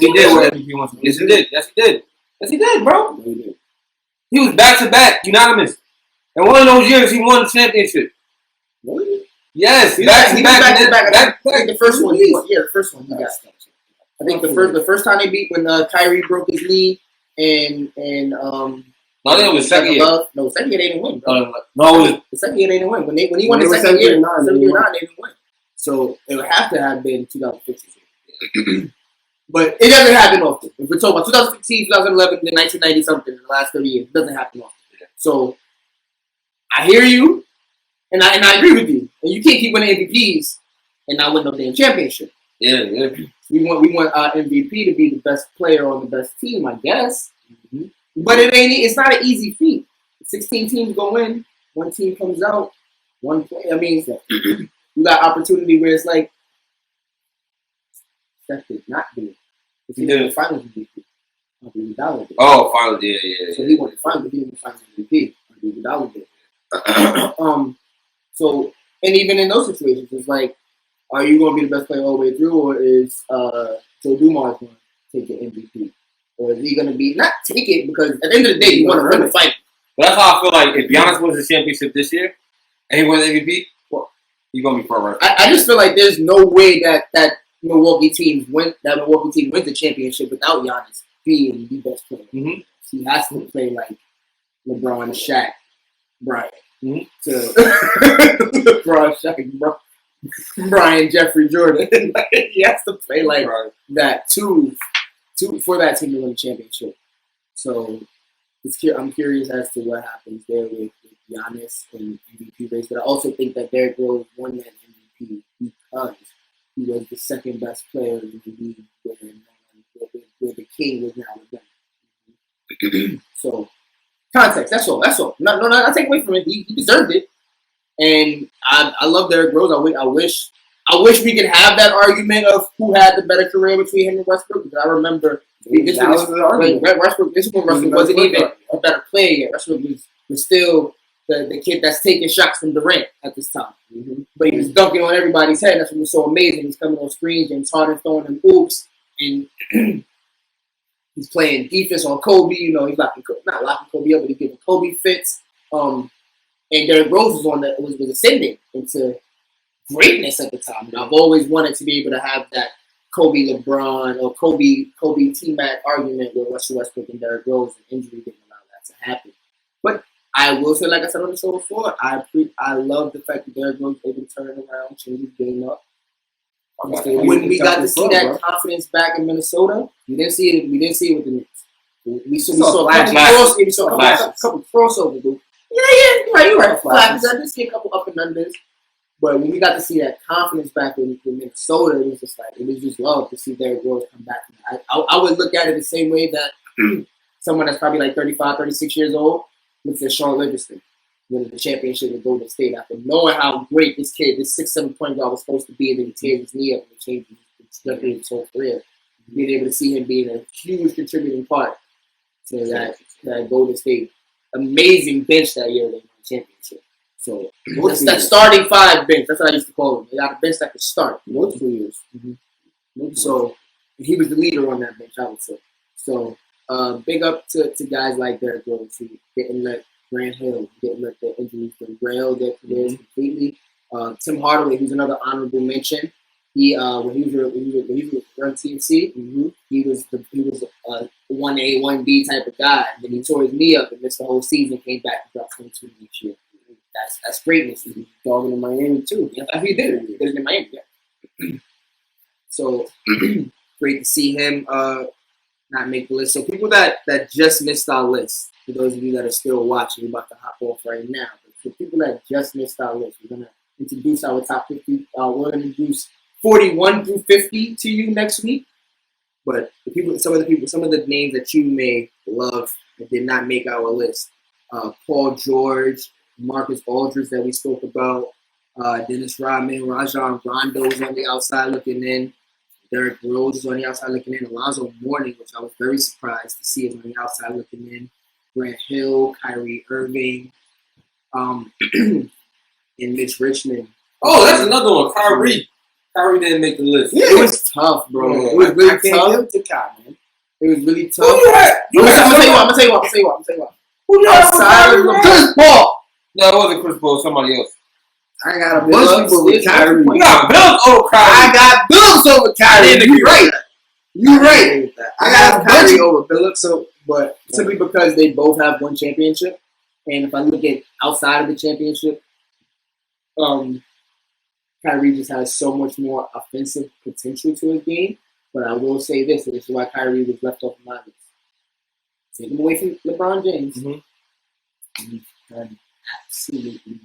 he did win MVP once. Yes, he did. Yes, he did, bro. He was back-to-back, unanimous. And one of those years, he won the championship. Really? Yes, back-to-back. I think the first one he won. Yeah, the first one he got. I think the first time they beat when Kyrie broke his knee and no, I think it was second year. No, second year they didn't win. Bro. The second year they didn't win. When he won the second year, 9, they didn't win. So it would have to have been 2015. But it doesn't happen often. If we're talking about 2016, 2011, then 1990 something in the last 30 years, it doesn't happen often. So I hear you, and I agree with you. And you can't keep winning MVPs and not win no damn championship. Yeah. We want our MVP to be the best player on the best team, I guess. Mm-hmm. But it's not an easy feat. 16 teams go in, one team comes out, one play. I mean, you got opportunity where it's like Steph did not do it. If he did the finals MVP, oh, finals, yeah. So he won the finals, he won the finals MVP. So, and even in those situations, it's like, are you going to be the best player all the way through, or is Joe Dumars going to take the MVP? Or is he going to be, not take it, because at the end of the day, you want to win the fight. But that's how I feel like if Giannis wins the championship this year, and he wins MVP, well, he's going to be front runner. I just feel like there's no way that Milwaukee team wins the championship without Giannis being the best player. Mm-hmm. He has to play like LeBron, Shaq, Bryant. Mm-hmm. LeBron, Shaq, Brian, Jeffrey, Jordan. He has to play like that too for that team to win the championship. So I'm curious as to what happens there with Giannis and MVP race. But I also think that Derrick Rose won that MVP because he was the second best player in the league where the Kane was now LeBron. So context. That's all. No, I take away from it. He deserved it, and I love Derrick Rose. I wish we could have that argument of who had the better career between him and Westbrook. Because I remember Westbrook wasn't even a better player yet. Westbrook was still the kid that's taking shots from Durant at this time. Mm-hmm. But he was dunking on everybody's head. That's what was so amazing. He's coming on screens and Harden throwing them hoops, and he's playing defense on Kobe. He's not locking Kobe up, but he's giving Kobe fits. And Derrick Rose was ascending into greatness at the time. And I've always wanted to be able to have that Kobe LeBron or Kobe T-Mac argument with Russell Westbrook and Derrick Rose, and injury didn't allow that to happen. But I will say, like I said on the show before, I love the fact that Derrick Rose was able to turn it around, change his game up. When we got to see that confidence back in Minnesota, we didn't see it with the Knicks. We saw a couple crossovers. Yeah, you're right. I did see a couple up and unders. But when we got to see that confidence back in Minnesota, it was just love to see Derrick Rose come back. I would look at it the same way that someone that's probably like 35, 36 years old looks at Sean Livingston winning the championship with Golden State after knowing how great this 6'7" point guard was supposed to be, and then he tears his knee up and changes his whole career. Being able to see him being a huge contributing part to that Golden State amazing bench that year they won the championship. So that starting five bench, that's what I used to call them. They got a bench that could start multiple years. Mm-hmm. So he was the leader on that bench, I would say. So big up to guys like Derrick Rose who didn't let Grant Hill, didn't let the injuries derail their careers completely. Tim Hardaway, who's another honorable mention. When he was run TNC, mm-hmm. he was a 1A, 1B type of guy. And then he tore his knee up and missed the whole season, came back and dropped 22 each year. That's greatness. He's dogging in Miami too. Yeah, he did it. He did it in Miami. Yeah. So great to see him not make the list. So people that just missed our list, for those of you that are still watching, we're about to hop off right now. But for people that just missed our list, we're gonna introduce our top 50. We're gonna introduce 41 through 50 to you next week. But some of the names that you may love that did not make our list: Paul George, Marcus Aldridge that we spoke about, Dennis Rodman, Rajon Rondo's on the outside looking in, Derrick Rose is on the outside looking in, Alonzo Mourning, which I was very surprised to see is on the outside looking in, Grant Hill, Kyrie Irving, and Mitch Richmond. Oh, that's another one. Kyrie didn't make the list. Yeah. It was tough, bro. Yeah. It was really tough. It was really tough. I'm gonna tell you what. Who you outside of Chris Paul? No, it wasn't Chris Paul. Somebody else. I got a bunch of people with Kyrie. You got Billups over Kyrie. I got Billups over Kyrie. You're right. I got Kyrie over Billups. But simply because they both have one championship, and if I look at outside of the championship, Kyrie just has so much more offensive potential to his game. But I will say this, and this is why Kyrie was left off my list. Take him away from LeBron James. Mm-hmm. He's done absolutely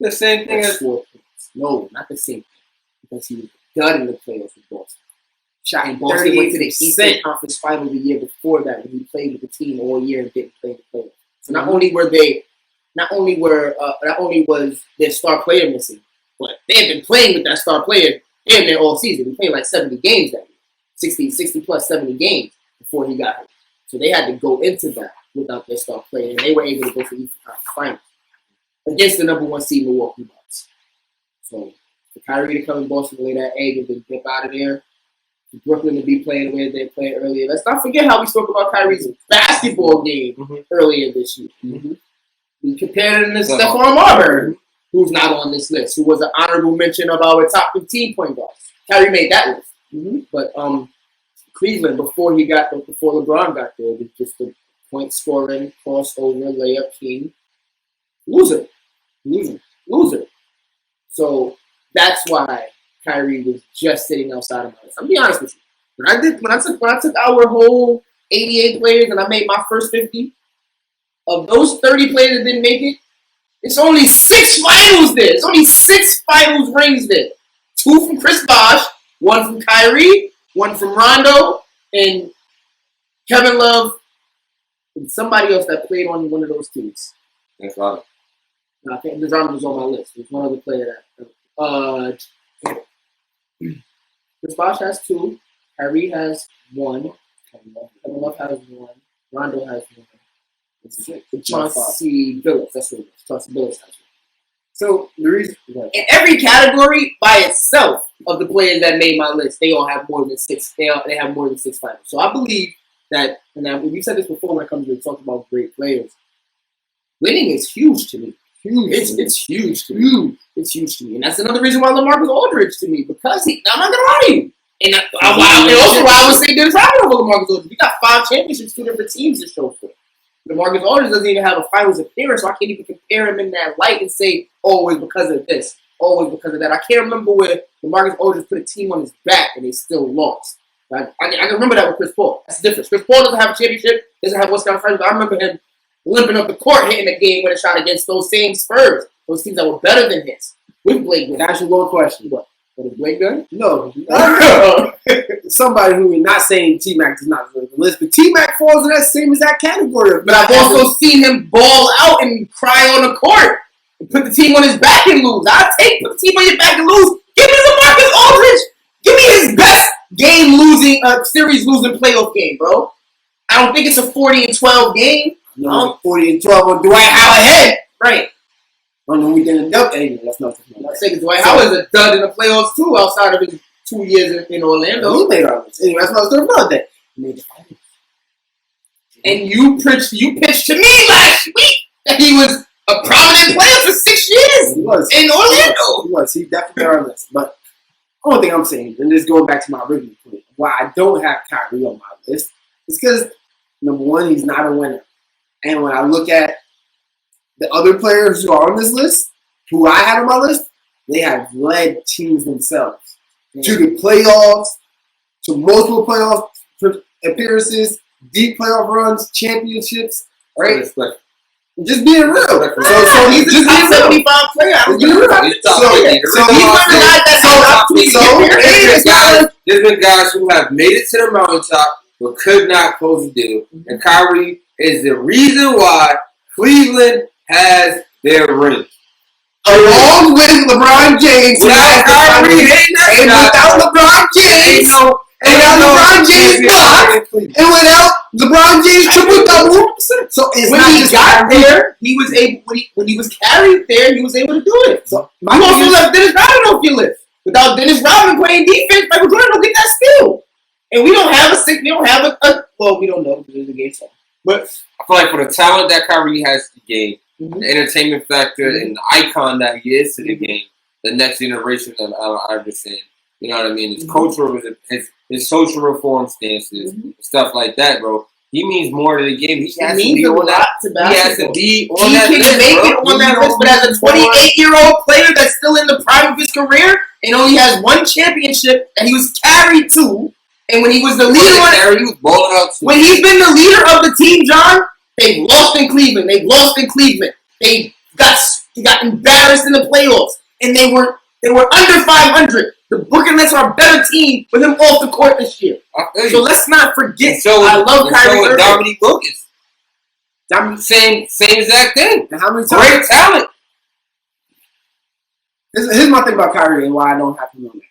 the same thing as 4 points. No, not the same thing. Because he was done in the playoffs with Boston. Shot in Boston went to the Eastern Conference Final the year before that when he played with the team all year and didn't play the playoffs. So not only was their star player missing, but they had been playing with that star player in there all season. He played like 70 games that year. 60 plus 70 games before he got hurt. So they had to go into that without their star player, and they were able to go to the Eastern Conference Finals against the number 1 seed Milwaukee Bucks. So for Kyrie to come in Boston to lay that egg and then dip out of there, for Brooklyn to be playing the way they played earlier. Let's not forget how we spoke about Kyrie's basketball game earlier this year. Mm-hmm. We compared him to Stephon Marbury, who's not on this list, who was an honorable mention of our top 15 point guards. Kyrie made that list. Mm-hmm. But Cleveland, before LeBron got there, was just a point scoring, crossover, layup king. Loser. So that's why Kyrie was just sitting outside of my list. I'll be honest with you. When I took our whole 88 players and I made my first 50, of those 30 players that didn't make it, it's only 6 finals there. It's only 6 finals rings there. 2 from Chris Bosh, 1 from Kyrie, 1 from Rondo, and Kevin Love, and somebody else that played on one of those teams. That's right. I think Dejounte was on my list. There's one other player that. Chris Bosh has 2. Kyrie has 1. Kevin Love has 1. Rondo has 1. Chauncey Billups. That's what it is. Chauncey Billups has 1. So the reason in every category by itself of the players that made my list, they all have more than 6. They have more than 6 finals. So I believe that, and we said this before when it comes to talking about great players. Winning is huge to me. It's huge to me. It's huge to me, and that's another reason why LaMarcus Aldridge to me, because I'm not gonna lie to you. And also why I would say Dennis Rodman over LaMarcus Aldridge. We got 5 championships, 2 different teams to show for. LaMarcus Aldridge doesn't even have a finals appearance, so I can't even compare him in that light and say, oh, it's because of this, oh, it's because of that. I can't remember where LaMarcus Aldridge put a team on his back and they still lost. I can remember that with Chris Paul. That's the difference. Chris Paul doesn't have a championship, doesn't have Western Finals, but I remember him limping up the court, hitting a game with a shot against those same Spurs, those teams that were better than his. With Blake Griffin. That's one question. What is Blake done? No. Somebody who we're not saying T-Mac does not deserve the list, but T-Mac falls in that same exact category. But I've also seen him ball out and cry on the court and put the team on his back and lose. I'll put the team on your back and lose. Give me LaMarcus Aldridge. Give me his best series losing playoff game, bro. I don't think it's a 40-12 game. No, 40-12 on Dwight Howard head. Right. Oh no, we didn't duck anyway. That's not the I'm saying Dwight Howard's a dud in the playoffs too, outside of his 2 years in Orlando. He made our list. Anyway, that's what I was talking about. That he made the finals. And you pitched to me last week that he was a prominent player for 6 years. He was in Orlando. He was. He definitely made our list. But the only thing I'm saying, and this going back to my original point, why I don't have Kyrie on my list is because number one, he's not a winner. And when I look at the other players who are on this list, who I had on my list, they have led teams themselves to the playoffs, to multiple playoff appearances, deep playoff runs, championships, right? Just being real. So he's a top 75 player. There's been guys who have made it to the mountaintop but could not close the deal. And Kyrie is the reason why Cleveland has their ring. Along with LeBron James. Without Kyrie, and without LeBron James. And without LeBron James block. And without LeBron James triple-double. So it's when not he just got there, he was able. When he was carried there, he was able to do it. So you also left Dennis Rodman off your list. Without Dennis Rodman playing defense, Michael Jordan don't get that skill. And we don't have a well, we don't know because there's a game time. But I feel like for the talent that Kyrie has to the game, the entertainment factor, and the icon that he is to the game, the next generation of Iverson, you know what I mean? His cultural, his social reform stances, stuff like that, bro. He means more to the game. He has to be on that. He has to be on that list. He can make it on that list, but as a 28-year-old player that's still in the prime of his career and only has 1 championship that he was carried to, and when he was the leader, he was balling out. When he's been the leader of the team, John, they lost in Cleveland. They got embarrassed in the playoffs, and they were under 500. The Brooklyn Nets are a better team with him off the court this year. So let's not forget. I love Kyrie Irving. Dominique Wilkins. Same exact thing. And how many times? Great talent. Here's my thing about Kyrie and why I don't have him on there.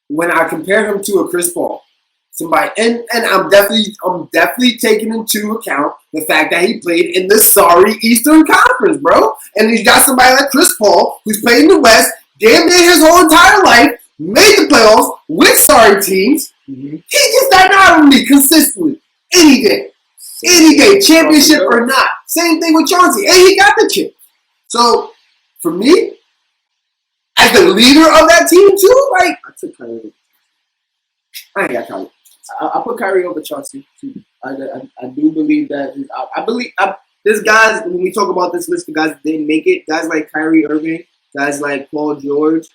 When I compare him to a Chris Paul, somebody, and I'm definitely taking into account the fact that he played in the sorry Eastern Conference, bro. And he's got somebody like Chris Paul who's played in the West, damn near his whole entire life, made the playoffs with sorry teams. He gets that out of me consistently, any day, championship or not. Same thing with Chauncey, and he got the chip. So for me, as the leader of that team too, like I took Kyrie. I ain't got Kyrie. I put Kyrie over Chauncey too. I do believe that. I believe there's guys when we talk about this list of guys that didn't make it. Guys like Kyrie Irving, guys like Paul George.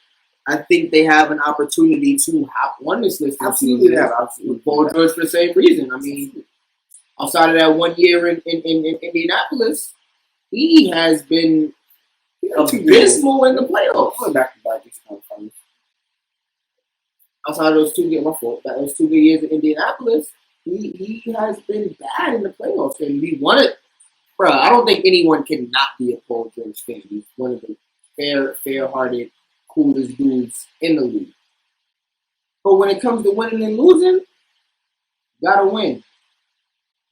I think they have an opportunity to have won this list. Absolutely, Paul George for the same reason. I mean, outside of that 1 year in Indianapolis, he has been abysmal in the playoffs. Going back to back, it's kind of funny. Outside of those 2 years, those 2 good years in Indianapolis, he has been bad in the playoffs, and we wanted. Bro, I don't think anyone can not be a Paul George fan. He's one of the fair-hearted, coolest dudes in the league. But when it comes to winning and losing, you gotta win.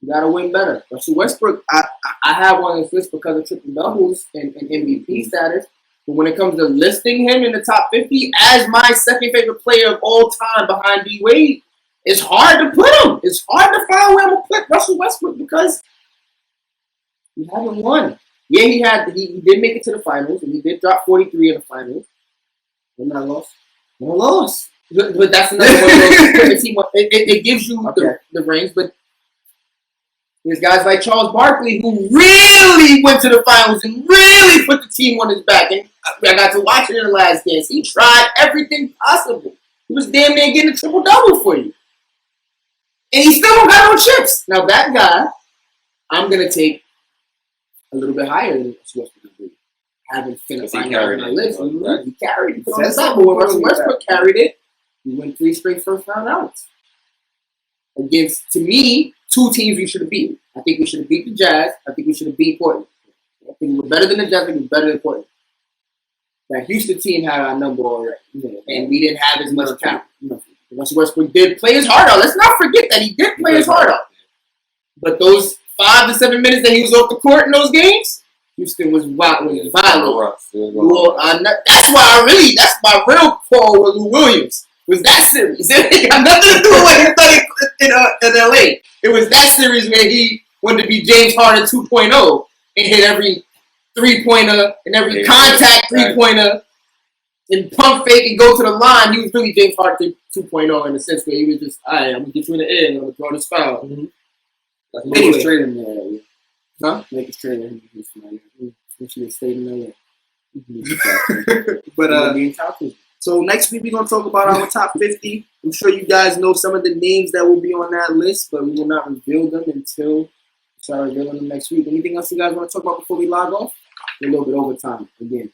You gotta win better. Russell Westbrook, I have on this list because of triple doubles and MVP status. But when it comes to listing him in the top 50 as my second favorite player of all time behind D Wade, it's hard to put him. It's hard to find where I'm gonna put Russell Westbrook because he haven't won. Yeah, he did make it to the finals, and he did drop 43 in the finals. And I lost. No loss. But that's another one of those. It gives you the rings, but there's guys like Charles Barkley who really went to the finals and really put the team on his back. And I got to watch it in the last dance. He tried everything possible. He was damn near getting a triple-double for you. And he still don't got no chips. Now that guy, I'm going to take a little bit higher than Westbrook. I haven't finished my list. He carried it. But when Russell Westbrook carried it, he went 3 straight first-round outs. Against, to me, 2 teams we should have beaten. I think we should have beat the Jazz. I think we should have beat Portland. I think we were better than the Jazz. I think we were better than Portland. That Houston team had our number already. And we didn't have as much talent. Russell Westbrook did play his heart out. Let's not forget that he did play his heart out. But those 5 to 7 minutes that he was off the court in those games, Houston was violent. That's my real quarrel with Lou Williams. Was that series. It got nothing to do with what he done in LA. It was that series where he wanted to be James Harden 2.0 and hit every 3-pointer and every contact 3-pointer and pump fake and go to the line. He was really James Harden 2.0 in the sense where he was just, all right, I'm going to get you in the air and I'm going to throw this foul. Mm-hmm. Make it straight in there. Huh? Make it straight in there. We should have stayed in LA. But, so next week we're going to talk about our top 50. I'm sure you guys know some of the names that will be on that list, but we will not reveal them until we start revealing them next week. Anything else you guys want to talk about before we log off? We're a little bit over time again.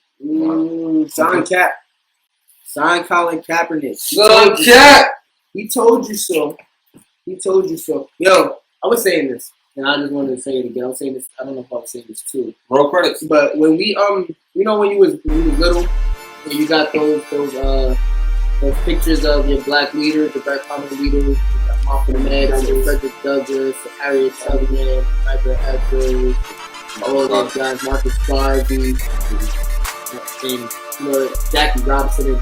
Sign Cap. Sign Colin Kaepernick. Little Cap. He told you so. He told you so. Yo, I was saying this, and I just wanted to say it again. I was saying this. I don't know if I was saying this too. Roll credits. But when we when you was little. And you got those pictures of your black leaders, the black common leaders, you got Malcolm X, Frederick Douglass, Harriet Tubman, Michael Edwards, all those guys, Marcus Garvey, and Jackie Robinson and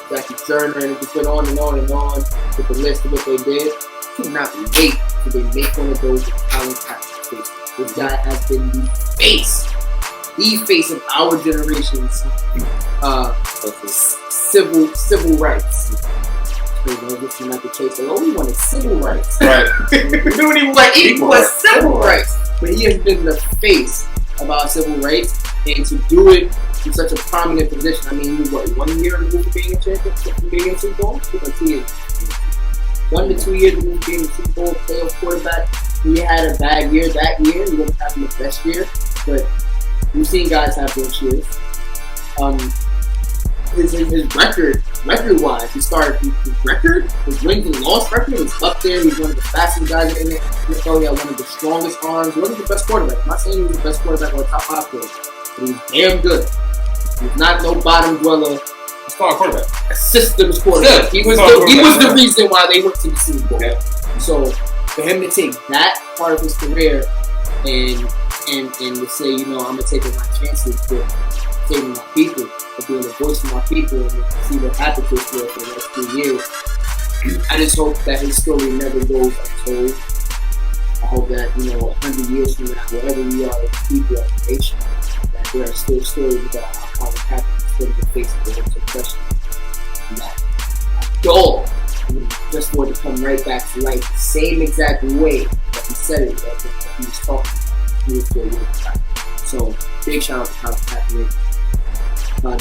Jackie Turner, and it just went on and on and on with the list of what they did. I cannot wait till they make one of those with Colin Kaepernick. This guy has been the face of our generation's civil rights. We wanted civil rights. Right. We don't even want equal civil rights. But he has been the face of our civil rights, and to do it in such a prominent position. I mean, he was 1 year removed from being a champion, being in Super Bowl? 2 years. 1 to 2 years removed from being a Super Bowl playoff quarterback. He had a bad year that year. He wasn't having the best year, but we've seen guys have those years. His record-wise, his wins and loss record is up there. He's one of the fastest guys in the NFL. He had one of the strongest arms. He wasn't the best quarterback. I'm not saying he was the best quarterback or top 5 player, but he was damn good. He was not no bottom dweller. Star quarterback. A systems quarterback. He was the reason why they went to the Super Bowl. Okay. So for him to take that part of his career and to say, I'm gonna take my chances with saving my people, of being a voice for my people, and see what happens this year for the next 3 years. I just hope that his story never goes untold. I hope that 100 years from now, wherever we are as people, as a nation, that there are still stories about how Colin Kaepernick is still the face of the whole question. That dog just for it to come right back to life, the same exact way that he said it, that he was talking about. He was still with it. So, big shout out to Colin Kaepernick.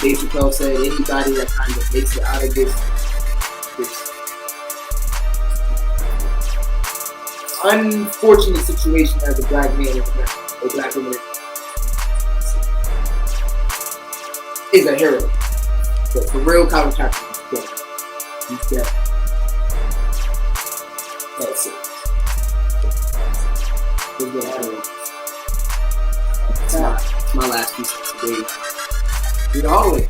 Dave Chappelle said anybody that kind of makes it out of this unfortunate situation as a black man in America, or black woman, is a hero. But for real, Colin Kaepernick is dead. He's dead. That's it. It's my last piece of today. Through the hallway.